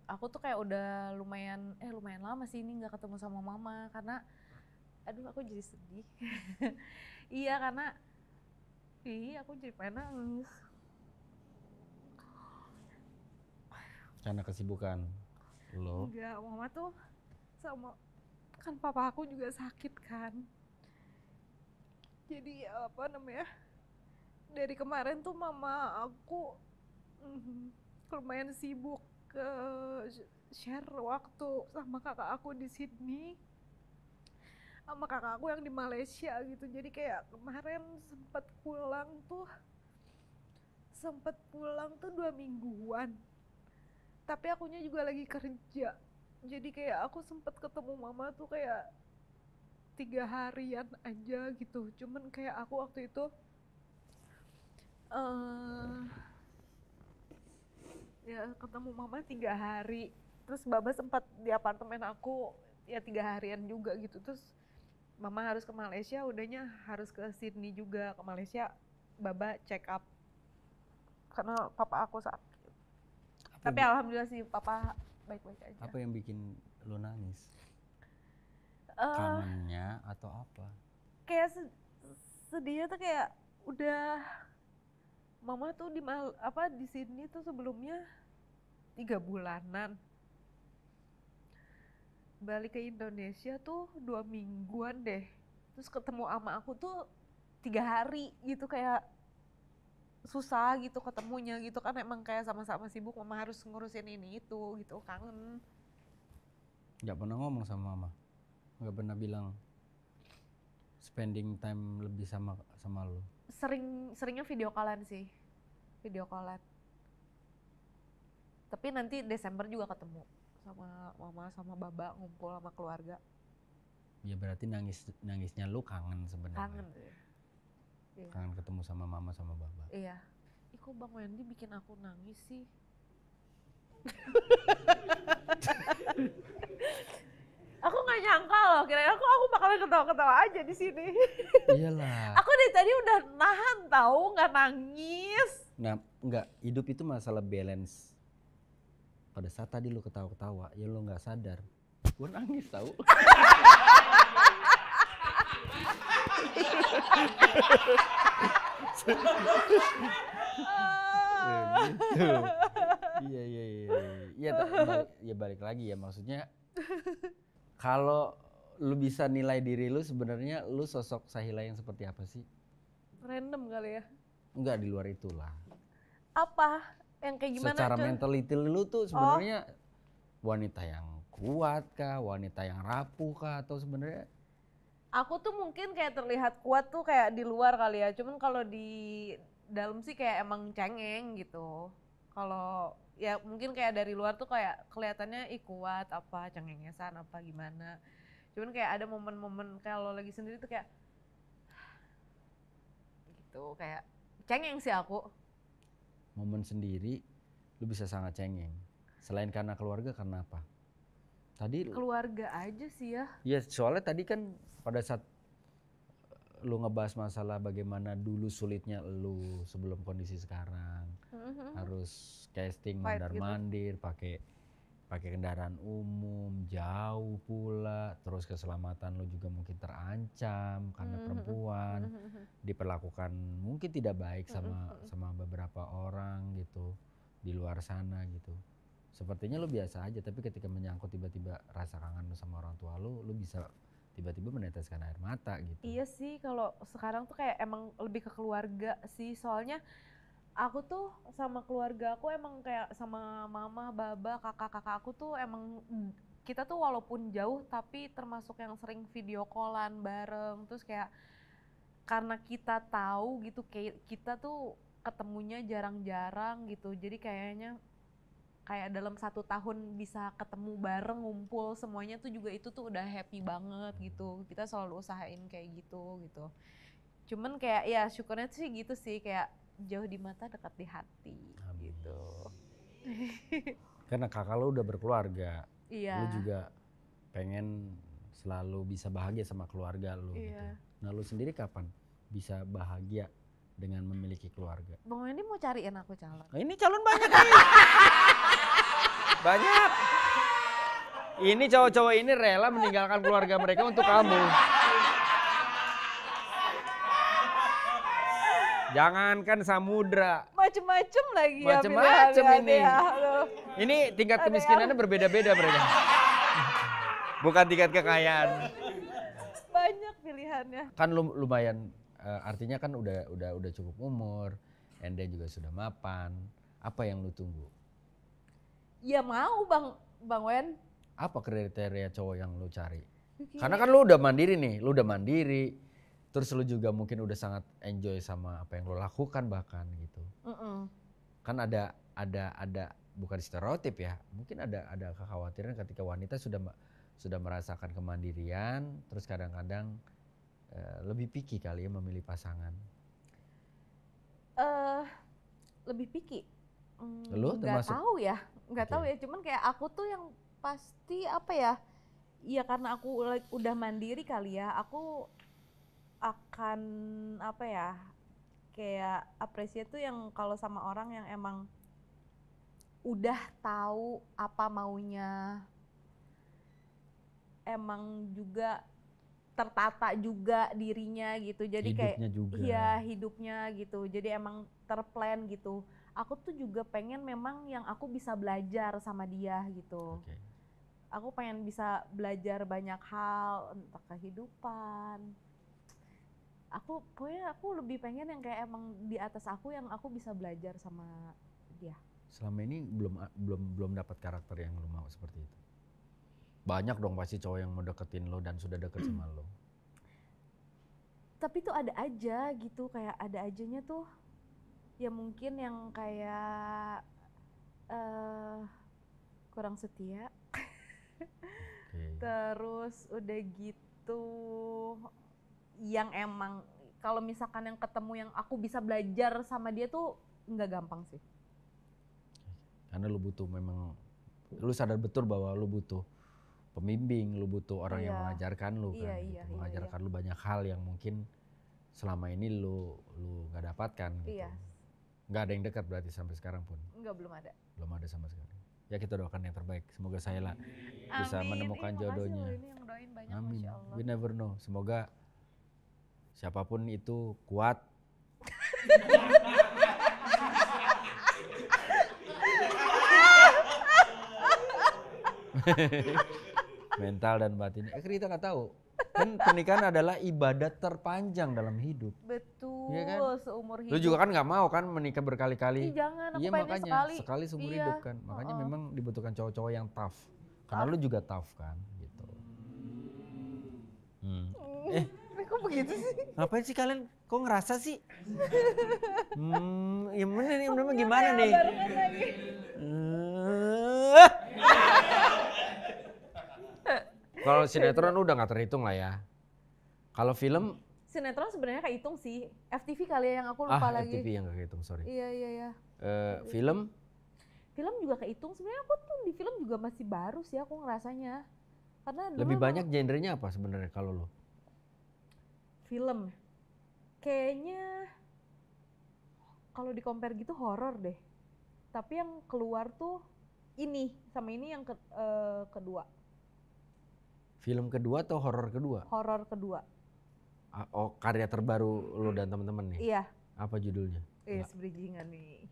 aku tuh kayak udah lumayan lama sih ini nggak ketemu sama mama, karena aduh aku jadi sedih. Iya karena aku jadi pengen nangis. Karena kesibukan lo? Enggak, mama tuh sama, kan papa aku juga sakit kan. Jadi dari kemarin tuh mama aku lumayan sibuk ke share waktu sama kakak aku di Sydney, sama kakak aku yang di Malaysia gitu. Jadi kayak kemarin sempat pulang tuh 2 mingguan, tapi akunya juga lagi kerja. Jadi kayak aku sempat ketemu mama tuh kayak 3 harian aja gitu. Cuman kayak aku waktu itu ya ketemu mama 3 hari, terus baba sempat di apartemen aku ya 3 harian juga gitu. Terus mama harus ke Malaysia, udahnya harus ke Sydney juga. Ke Malaysia baba check up karena papa aku sakit. Tapi alhamdulillah sih papa baik-baik aja. Apa yang bikin lo nangis? Kangennya atau apa? Kayak sedihnya tuh kayak udah, mama tuh di Sydney tuh sebelumnya 3 bulanan. Balik ke Indonesia tuh 2 mingguan deh. Terus ketemu ama aku tuh 3 hari gitu, kayak susah gitu ketemunya gitu kan, emang kayak sama-sama sibuk, mama harus ngurusin ini itu gitu, kangen. Gak pernah ngomong sama mama? Gak pernah bilang spending time lebih sama lu? Seringnya video callan sih. Video callan. Tapi nanti Desember juga ketemu sama mama sama baba, ngumpul sama keluarga. Ya berarti nangisnya lu kangen sebenarnya. Kangen deh. Iya. Kangen ketemu sama mama sama baba. Iya. Ih kok Bang Wendy bikin aku nangis sih? Aku nggak nyangka loh, kira-kira aku bakalan ketawa-ketawa aja di sini. Iyalah. Aku dari tadi udah nahan tahu nggak nangis. Nah, enggak, hidup itu masalah balance. Pada saat tadi lu ketawa-ketawa, ya lu nggak sadar. Gue nangis tahu. Gitu. Iya, ya balik lagi ya, maksudnya kalau lu bisa nilai diri lu sebenarnya lu sosok Sahila yang seperti apa sih? Random kali ya. Enggak, di luar itulah. Apa? Yang kayak gimana? Secara mentality lu tuh sebenarnya wanita yang kuat kah, wanita yang rapuh kah, atau sebenarnya? Aku tuh mungkin kayak terlihat kuat tuh kayak di luar kali ya, cuman kalau di dalam sih kayak emang cengeng gitu. Kalau ya mungkin kayak dari luar tuh kayak kelihatannya kuat apa, cengengesan apa gimana. Cuman kayak ada momen-momen kalau lagi sendiri tuh kayak gitu, kayak cengeng sih aku. Momen sendiri lu bisa sangat cengeng. Selain karena keluarga, karena apa? Tadi Keluarga aja sih ya. ya soalnya tadi kan pada saat lu ngebahas masalah bagaimana dulu sulitnya lu sebelum kondisi sekarang. Harus casting mondar-mandir, pakai kendaraan umum, jauh pula, terus keselamatan lu juga mungkin terancam karena perempuan, diperlakukan mungkin tidak baik sama beberapa orang gitu di luar sana gitu. Sepertinya lu biasa aja, tapi ketika menyangkut tiba-tiba rasa kangen lu sama orang tua lu bisa tiba-tiba meneteskan air mata gitu. Iya sih, kalau sekarang tuh kayak emang lebih ke keluarga sih, soalnya aku tuh sama keluarga aku emang kayak sama mama, baba, kakak-kakak aku tuh emang kita tuh walaupun jauh tapi termasuk yang sering video callan bareng, terus kayak karena kita tahu gitu kayak kita tuh ketemunya jarang-jarang gitu, jadi kayaknya kayak dalam 1 tahun bisa ketemu bareng, ngumpul semuanya tuh juga itu tuh udah happy banget gitu. Kita selalu usahain kayak gitu. Cuman kayak ya syukurnya sih gitu sih, kayak jauh di mata dekat di hati gitu. Karena kakak lu udah berkeluarga, Iya. lu juga pengen selalu bisa bahagia sama keluarga lu gitu. Nah lu sendiri kapan bisa bahagia dengan memiliki keluarga? Bang Wendy mau cariin aku calon? Nah, ini calon banyak nih. Banyak. Ini cowok-cowok ini rela meninggalkan keluarga mereka untuk kamu. Jangankan samudra. Macem-macem lagi ya Macem-macem ini. Ya. Ini tingkat kemiskinannya berbeda-beda mereka. Bukan tingkat kekayaan. Banyak pilihannya. Kan lumayan, artinya kan udah cukup umur. Enda juga sudah mapan. Apa yang lu tunggu? Ya mau Bang Wen. Apa kriteria cowok yang lu cari? Karena kan lu udah mandiri nih, lu udah mandiri. Terus lu juga mungkin udah sangat enjoy sama apa yang lu lakukan bahkan gitu. Kan ada bukan stereotip ya, mungkin ada kekhawatiran ketika wanita sudah merasakan kemandirian, terus kadang-kadang lebih picky kali ya memilih pasangan. Lebih picky. Lu termasuk? Nggak tahu ya, cuman kayak aku tuh yang pasti apa ya, ya karena aku udah mandiri kali ya, aku akan apa ya, kayak apresiasi tuh yang kalau sama orang yang emang udah tahu apa maunya, emang juga tertata juga dirinya gitu, jadi Hidupnya kayak juga. iya hidupnya gitu, jadi emang terplan gitu. Aku tuh juga pengen memang yang aku bisa belajar sama dia gitu. Okay. Aku pengen bisa belajar banyak hal, entah kehidupan. Pokoknya aku lebih pengen yang kayak emang di atas aku yang aku bisa belajar sama dia. Selama ini belum dapat karakter yang lu mau seperti itu. Banyak dong pasti cowok yang mau deketin lo dan sudah deket sama lo. Tapi tuh ada aja gitu, kayak ada ajanya tuh ya mungkin yang kayak kurang setia. Terus udah gitu yang emang kalau misalkan yang ketemu yang aku bisa belajar sama dia tuh nggak gampang sih. Karena lu butuh memang, lu sadar betul bahwa lu butuh pembimbing, lu butuh orang yang mengajarkan lu kan, gitu. Mengajarkan lu banyak hal yang mungkin selama ini lu nggak dapatkan gitu. Nggak ada yang dekat berarti sampai sekarang pun? Enggak, belum ada. Belum ada sama sekali. Ya kita doakan yang terbaik. Semoga saya lah bisa menemukan jodohnya. Ini yang doain banyak, Amin. Masya Allah. We never know. Semoga siapapun itu kuat. Mental dan batin. Kita nggak tahu. Kan pernikahan adalah ibadat terpanjang dalam hidup. Betul, Iya kan? seumur hidup. Lu juga kan nggak mau kan menikah berkali-kali. Jangan, aku Iya pengennya makanya sekali seumur hidup kan. Makanya Uh-uh. memang dibutuhkan cowok-cowok yang tough. Karena lu juga tough kan gitu. Kok begitu sih? Ngapain sih kalian? Kok ngerasa sih? Ya bener nih, gimana nih? Kalau sinetron udah nggak terhitung lah ya. Kalau film? Sinetron sebenarnya kehitung sih. FTV kali ya yang aku lupa lagi. FTV yang nggak kehitung, sorry. Iya. Film? Film juga kehitung. Sebenarnya aku tuh di film juga masih baru sih aku ngerasanya. Karena dulu Lebih banyak genrenya apa sebenarnya kalau lo? Film. Kayaknya kalau di compare gitu horor deh. Tapi yang keluar tuh ini sama ini yang kedua. Film kedua atau horor kedua? Horor kedua. Oh, karya terbaru lo dan teman-teman nih? Iya. Apa judulnya? Sebridgingan nih.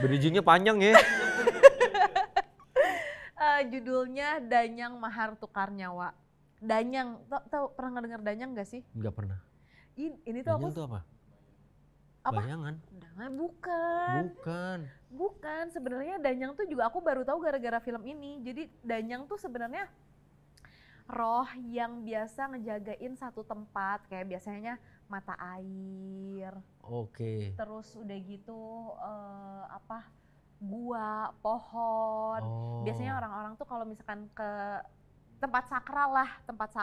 Bridgingnya panjang ya? Judulnya Danyang Mahar Tukar Nyawa. Danyang, tau pernah ngedenger Danyang gak sih? Enggak pernah. Ini tuh Danyang tuh apa? Bayangan? Bukan. Bukan, sebenarnya Danyang tuh juga aku baru tahu gara-gara film ini. Jadi Danyang tuh sebenarnya roh yang biasa ngejagain satu tempat, kayak biasanya mata air. Oke. Terus udah gitu gua, pohon. Biasanya orang-orang tuh kalau misalkan ke tempat sakral.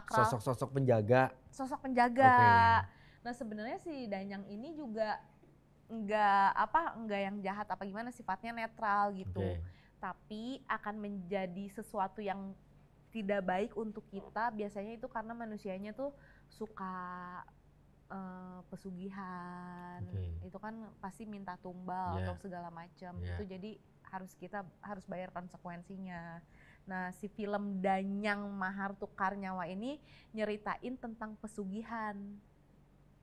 Sosok-sosok penjaga. Sosok penjaga. Nah sebenarnya si Danyang ini juga enggak yang jahat apa gimana, sifatnya netral gitu. Tapi akan menjadi sesuatu yang tidak baik untuk kita biasanya itu karena manusianya tuh suka pesugihan. Itu kan pasti minta tumbal atau segala macam. Itu jadi kita harus bayar konsekuensinya. Nah, si film Danyang Mahar Tukar Nyawa ini nyeritain tentang pesugihan.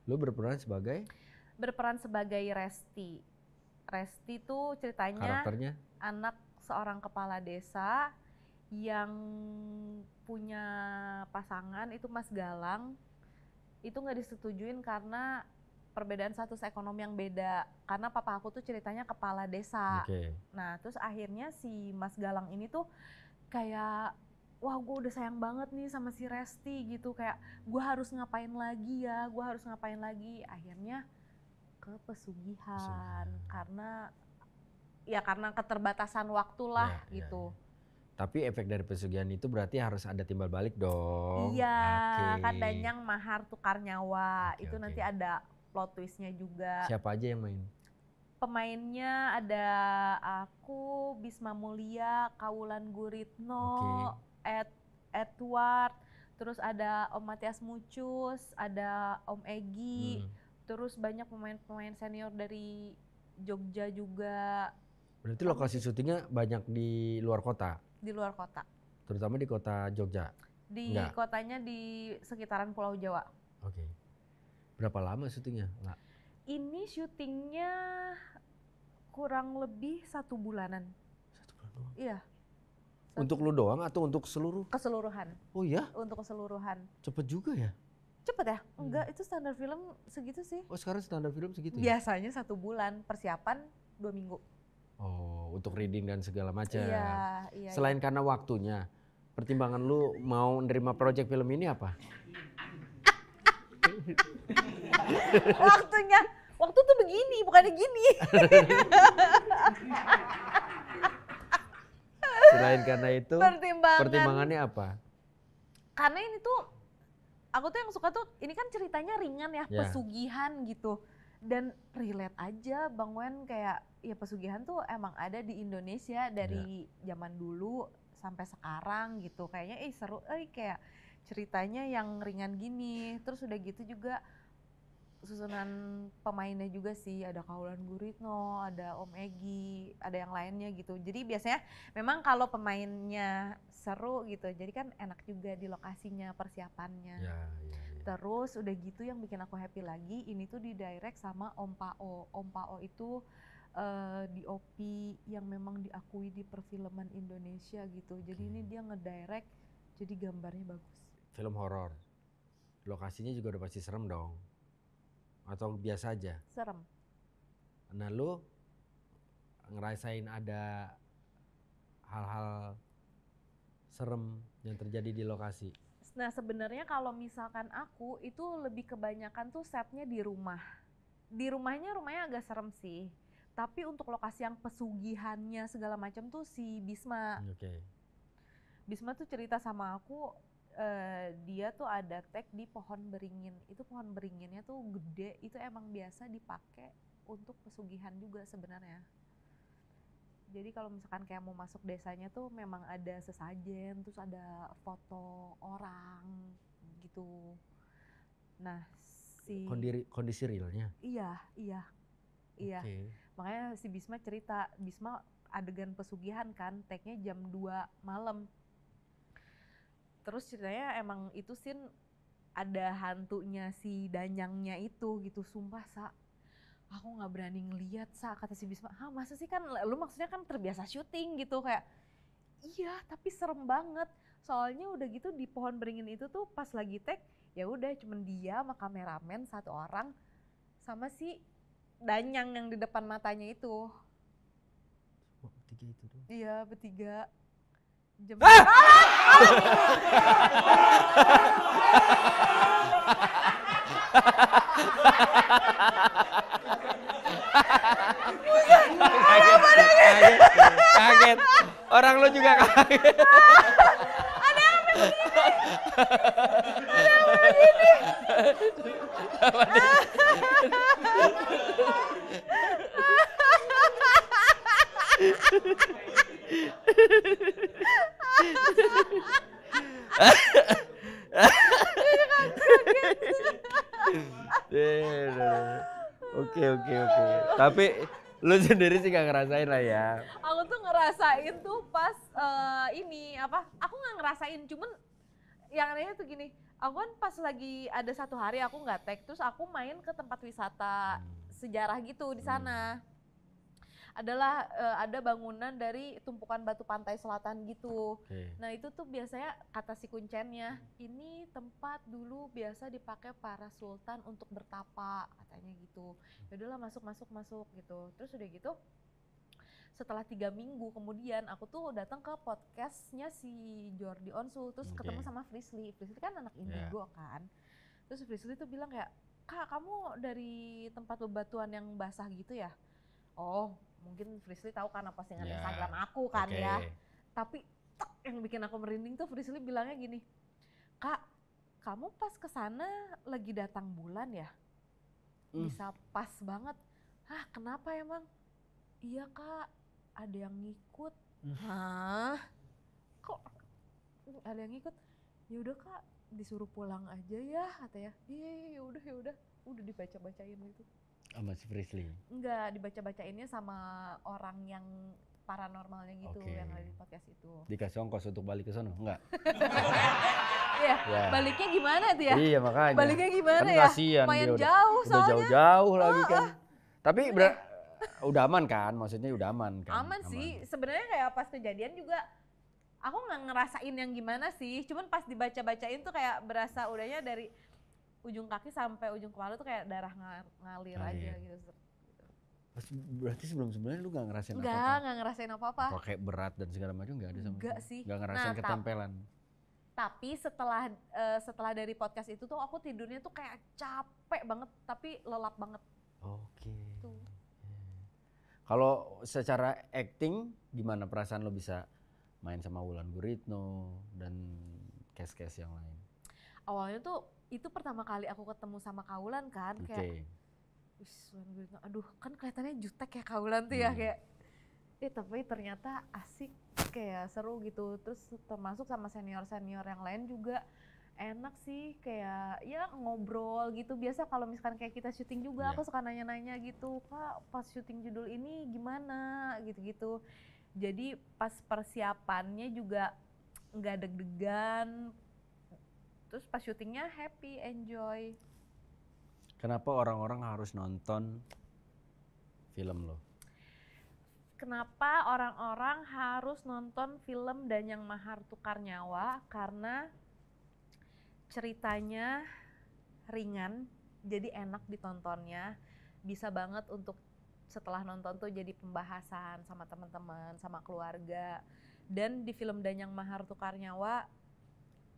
Lo berperan sebagai? Berperan sebagai Resti. Resti tuh ceritanya Karakternya? Anak seorang kepala desa yang punya pasangan itu Mas Galang. Itu nggak disetujuin karena perbedaan status ekonomi yang beda. Karena papa aku tuh ceritanya kepala desa. Nah, terus akhirnya si Mas Galang ini tuh kayak, wah gue udah sayang banget nih sama si Resti gitu. Kayak gue harus ngapain lagi ya, Akhirnya ke pesugihan. Karena keterbatasan waktu lah gitu. Tapi efek dari pesugihan itu berarti harus ada timbal balik dong. Iya, kan Danyang Mahar Tukar Nyawa. Itu nanti ada plot twistnya juga. Siapa aja yang main? Pemainnya ada aku, Bisma Mulia, Kaulan Guritno, Edward, terus ada Om Matias Mucus, ada Om Egi, terus banyak pemain-pemain senior dari Jogja juga. Berarti lokasi syutingnya banyak di luar kota? Di luar kota. Terutama di kota Jogja? Kotanya di sekitaran Pulau Jawa. Berapa lama syutingnya? Ini syutingnya kurang lebih 1 bulanan. 1 bulan doang? Iya. Untuk lu doang atau untuk seluruh? Keseluruhan. Oh iya? Untuk keseluruhan. Cepet juga ya? Cepet ya? Enggak, itu standar film segitu sih. Oh sekarang standar film segitu ya? Biasanya 1 bulan, persiapan 2 minggu. Oh, untuk reading dan segala macam. Iya. Selain karena waktunya, pertimbangan lu mau nerima project film ini apa? Waktu tuh begini, bukannya gini. Selain karena itu, pertimbangannya apa? Karena ini tuh, aku tuh yang suka tuh, ini kan ceritanya ringan ya, Ya. pesugihan gitu. Dan relate aja Bang Wen, kayak ya pesugihan tuh emang ada di Indonesia dari zaman dulu sampai sekarang gitu. Kayaknya seru, kayak ceritanya yang ringan gini. Terus udah gitu juga susunan pemainnya juga sih, ada Kaulan Guritno, ada Om Egi, ada yang lainnya gitu. Jadi biasanya memang kalau pemainnya seru gitu, jadi kan enak juga di lokasinya, persiapannya. Ya. Terus udah gitu yang bikin aku happy lagi, ini tuh di direct sama Om Pao. Om Pao itu DOP yang memang diakui di perfilman Indonesia gitu. Jadi ini dia ngedirect, jadi gambarnya bagus. Film horor, lokasinya juga udah pasti serem dong? Atau biasa aja? Serem. Nah lu ngerasain ada hal-hal serem yang terjadi di lokasi? Nah sebenarnya kalau misalkan aku itu lebih kebanyakan tuh setnya di rumah. Di rumahnya agak serem sih. Tapi untuk lokasi yang pesugihannya segala macam tuh si Bisma. Oke. Bisma tuh cerita sama aku, dia tuh ada tag di pohon beringin. Itu pohon beringinnya tuh gede, itu emang biasa dipakai untuk pesugihan juga sebenarnya. Jadi kalau misalkan kayak mau masuk desanya tuh memang ada sesajen, terus ada foto orang gitu. Nah si Kondisi realnya? Iya. Okay. Makanya si Bisma cerita, Bisma adegan pesugihan kan, tagnya jam 2 malam. Terus ceritanya emang itu scene ada hantunya si Danyangnya itu gitu, sumpah Sa. Aku gak berani ngeliat Sa, kata si Bisma. Hah masa sih, kan lu maksudnya kan terbiasa syuting gitu, kayak iya tapi serem banget. Soalnya udah gitu di pohon beringin itu tuh pas lagi tag, ya udah cuman dia sama kameramen 1 orang sama si Danyang yang di depan matanya itu. Oh, bertiga itu tuh. Iya, bertiga. Jam Kaget. Orang lu juga kaget. Oke. Tapi lu sendiri sih gak ngerasain lah ya. aku tuh ngerasain tuh pas aku nggak ngerasain, cuman yang anehnya tuh gini, aku kan pas lagi ada 1 hari aku nggak tag, terus aku main ke tempat wisata sejarah gitu di sana. Adalah ada bangunan dari tumpukan batu pantai selatan gitu. Oke. Nah itu tuh biasanya kata si kuncennya, ini tempat dulu biasa dipakai para sultan untuk bertapa katanya gitu. Ya udahlah masuk gitu. Terus udah gitu setelah 3 minggu kemudian aku tuh datang ke podcastnya si Jordi Onsu, terus ketemu sama Frisly. Frisly kan anak Indigo kan. Terus Frisly tuh bilang kayak, Kak kamu dari tempat bebatuan yang basah gitu ya? Oh mungkin Frisly tahu karena postingan Instagram aku kan ya. Tapi yang bikin aku merinding tuh Frisly bilangnya gini, Kak kamu pas kesana lagi datang bulan ya? Bisa pas banget. Hah kenapa emang? Iya Kak, ada yang ngikut. Hah? Kok ada yang ngikut? Ya udah Kak, disuruh pulang aja ya katanya. Iya ya udah dibaca-bacain gitu. Sama si Frisly? Enggak, dibaca-bacainnya sama orang yang paranormalnya gitu, yang ada di podcast itu. Dikasih ongkos untuk balik ke sono? Enggak? Iya, baliknya gimana tuh ya? Iya makanya. Baliknya gimana kan ya? Kasian Lumayan dia jauh udah soalnya. jauh-jauh lagi kan. Tapi udah aman kan? Maksudnya udah aman kan? Aman sih, sebenarnya kayak pas kejadian juga aku nggak ngerasain yang gimana sih, cuman pas dibaca-bacain tuh kayak berasa udahnya dari ujung kaki sampai ujung kepala tuh kayak darah ngalir aja gitu. Berarti sebelum-sebelumnya lu gak ngerasain Enggak, apa-apa? nggak ngerasain apa-apa. Apa kayak berat dan segala macam gak ada sama Enggak sekali? sih. Gak ngerasain Nah, ketempelan? Tapi setelah dari podcast itu tuh aku tidurnya tuh kayak capek banget tapi lelap banget. Oke. Tuh. Kalau secara acting gimana perasaan lo bisa main sama Wulan Guritno dan cast-cast yang lain? Awalnya tuh itu pertama kali aku ketemu sama Kaulan kan, Oke. kayak aduh kan kelihatannya jutek ya Kaulan tuh ya, kayak tapi ternyata asik, kayak seru gitu. Terus termasuk sama senior-senior yang lain juga enak sih, kayak ya ngobrol gitu. Biasa kalau misalkan kayak kita syuting juga, aku suka nanya-nanya gitu, Kak pas syuting judul ini gimana gitu-gitu. Jadi pas persiapannya juga nggak deg-degan, terus pas syutingnya happy, enjoy. Kenapa orang-orang harus nonton film lo? Kenapa orang-orang harus nonton film Danyang Mahar Tukar Nyawa? Karena ceritanya ringan, jadi enak ditontonnya. Bisa banget untuk setelah nonton tuh jadi pembahasan sama teman-teman, sama keluarga. Dan di film Danyang Mahar Tukar Nyawa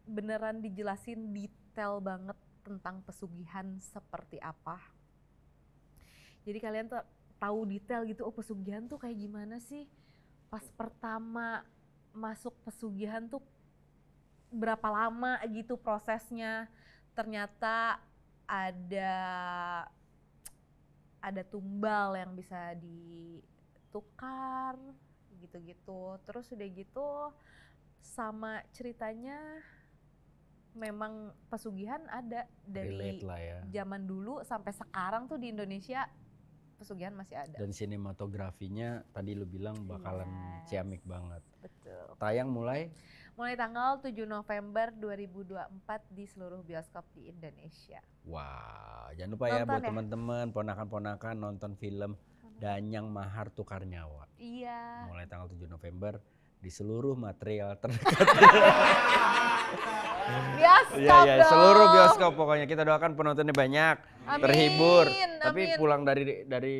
beneran dijelasin detail banget tentang pesugihan seperti apa. Jadi kalian tuh tahu detail gitu, oh pesugihan tuh kayak gimana sih? Pas pertama masuk pesugihan tuh berapa lama gitu prosesnya. Ternyata ada tumbal yang bisa ditukar gitu-gitu. Terus udah gitu sama ceritanya memang pesugihan ada dari zaman dulu sampai sekarang tuh di Indonesia pesugihan masih ada. Dan sinematografinya tadi lu bilang bakalan ciamik banget. Betul. Tayang mulai tanggal 7 November 2024 di seluruh bioskop di Indonesia. Wah, jangan lupa ya buat teman-teman, ponakan-ponakan nonton film Danyang Mahar Tukar Nyawa. Iya. Mulai tanggal 7 November di seluruh material terdekat. Bioskop dong. Seluruh bioskop pokoknya. Kita doakan penontonnya banyak, terhibur. Tapi pulang dari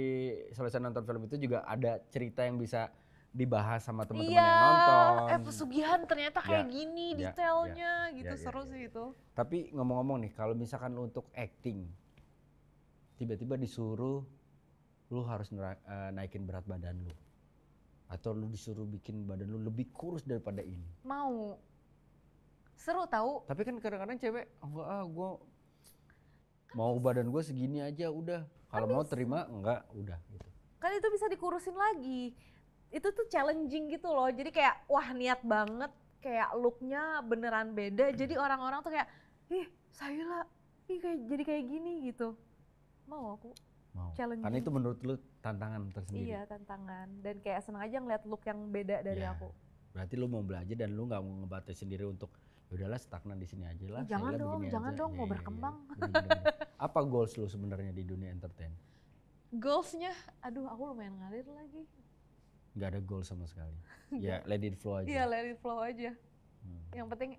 selesai nonton film itu juga ada cerita yang bisa dibahas sama teman-teman yang nonton. Pesugihan ternyata kayak gini detailnya gitu, seru sih itu. Tapi ngomong-ngomong nih, kalau misalkan lu untuk acting, tiba-tiba disuruh lu harus naikin berat badan lu. Atau lu disuruh bikin badan lu lebih kurus daripada ini. Mau. Seru tahu. Tapi kan kadang-kadang cewek, enggak gue mau badan gue segini aja udah. Kalau mau terima enggak udah gitu. Kan itu bisa dikurusin lagi. Itu tuh challenging gitu loh. Jadi kayak wah niat banget, kayak looknya beneran beda. Jadi orang-orang tuh kayak, Sayula, jadi kayak gini gitu. Mau aku. Mau. Challenging. Karena itu menurut lu tantangan tersendiri. Iya tantangan. Dan kayak seneng aja ngeliat look yang beda dari aku. Berarti lu mau belajar dan lu nggak mau ngebatasi sendiri untuk udahlah stagnan di sini aja lah. Jangan dong, mau berkembang. Apa goals lu sebenarnya di dunia entertain? Goalsnya, aduh aku lumayan ngalir lagi. Gak ada goal sama sekali. Ya let it flow aja. Iya let it flow aja. Yang penting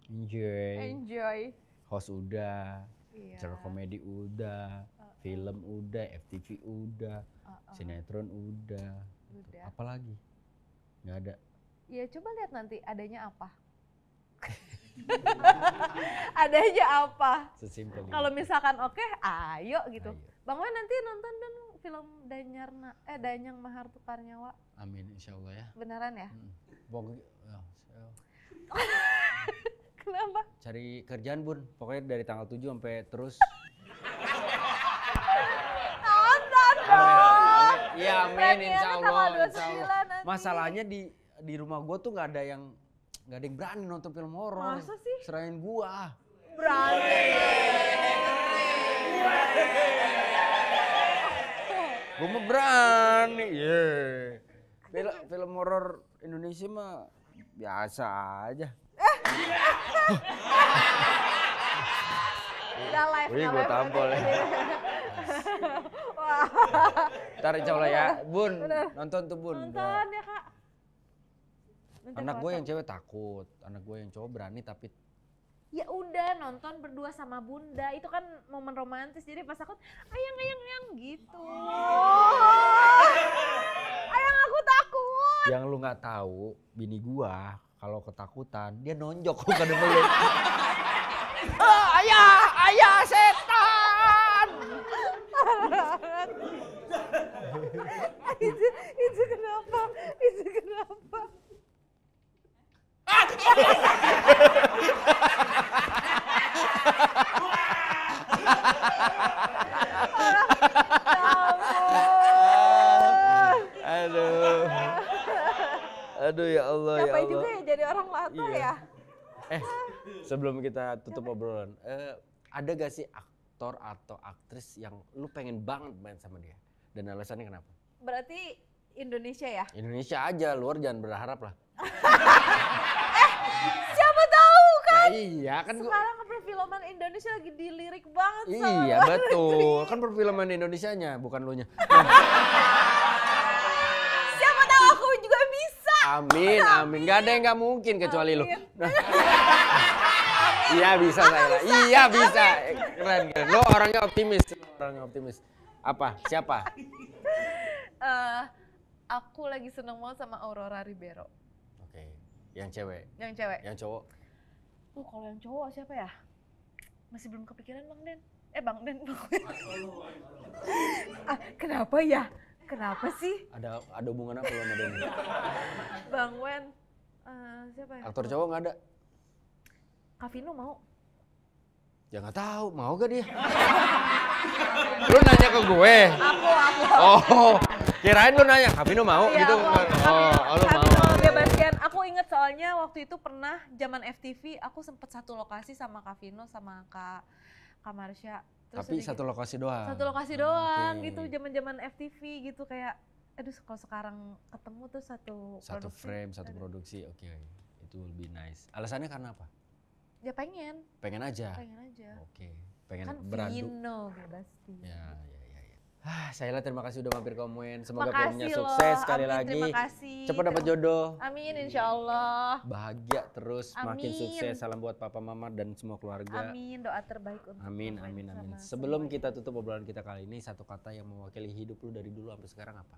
enjoy. Host udah, acara komedi udah, film udah, FTV udah, sinetron udah. Apa lagi? Gak ada. Ya coba lihat nanti adanya apa. Adanya apa? Sesimpel kalau misalkan oke, ayo gitu. Bang Wen nanti nonton dan film Danyang Mahar Tukar Nyawa. Amin insyaallah ya. Beneran ya? Kenapa? Cari kerjaan Bun, pokoknya dari tanggal 7 sampai terus. Nonton dong. Iya amin insyaallah. Masalahnya di rumah gue tuh nggak ada yang berani nonton film horor. Masa sih? Serahin gua. Berani. Gua mah berani. Film horor Indonesia mah biasa aja. Gak live. Wih, gua tampol ya. Ntar insyaallah ya, Bun. Nonton tuh Bun. Nonton ya Kak. Anak gue yang cewek takut, anak gue yang cowok berani tapi ya udah nonton berdua sama bunda, itu kan momen romantis. Jadi pas aku ayang gitu. Ayang aku takut. Yang lu nggak tahu, bini gua kalau ketakutan dia nonjok lu kada meluk. Ayah setan. itu kenapa? Itu kenapa? Aduh ya Allah ya Capek Allah. juga ya jadi orang latah Iya. ya. Sebelum kita tutup obrolan, ada gak sih aktor atau aktris yang lu pengen banget main sama dia? Dan alasannya kenapa? Berarti Indonesia ya? Indonesia aja, luar jangan berharap lah. Siapa tahu kan? Ya, iya kan gua. Sekarang perfilman Indonesia lagi dilirik banget sama Iya luar betul, negeri. kan perfilman Indonesianya bukan lu nya. Siapa tahu aku juga bisa. Amin. Gak ada yang gak mungkin kecuali lu. Amin. Iya bisa saya. Iya bisa. Keren. Lu orangnya optimis. Apa? Siapa? Aku lagi seneng banget sama Aurora Ribeiro. Oke. Yang cewek. Yang cewek. Yang cowok. Kalau yang cowok siapa ya? Masih belum kepikiran Bang Den. Bang Den. Kenapa ya? Kenapa sih? Ada hubungan apa lu sama Denny? Bang Wen. Siapa ya? Aktor cowok nggak ada? Kavino mau? Ya nggak tahu, mau gak dia? Lu nanya ke gue? Aku. Oh, kirain lu nanya, Kavino mau Iya, gitu? Lu mau? Kavino Gebastian. Aku inget soalnya waktu itu pernah zaman FTV aku sempet satu lokasi sama Kavino sama Kak Marsha. Terus Tapi satu lokasi doang. Satu lokasi doang Oke. gitu, zaman-zaman FTV gitu kayak aduh kalau sekarang ketemu tuh satu Satu produksi, frame, satu produksi, oke. Itu lebih nice. Alasannya karena apa? Ya pengen Pengen aja. aja. Oke, pengen Kan beradu. Vino Gebastian. Ya. Saila terima kasih udah mampir ke Omwen. Semoga filmnya Makasih loh, sukses sekali amin, lagi. terima kasih. Cepat dapat jodoh. Amin insyaallah. Bahagia terus, makin Amin. sukses. Salam buat papa mama dan semua keluarga. Amin, doa terbaik untuk Amin, Omwen amin, amin. sama Sebelum semuanya. kita tutup obrolan kita kali ini, satu kata yang mewakili hidup lu dari dulu sampai sekarang apa?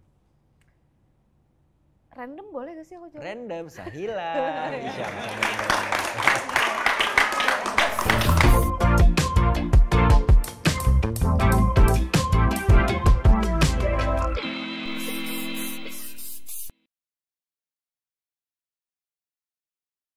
Random boleh gak sih aku jawab? Random, Sahila. Insya Allah.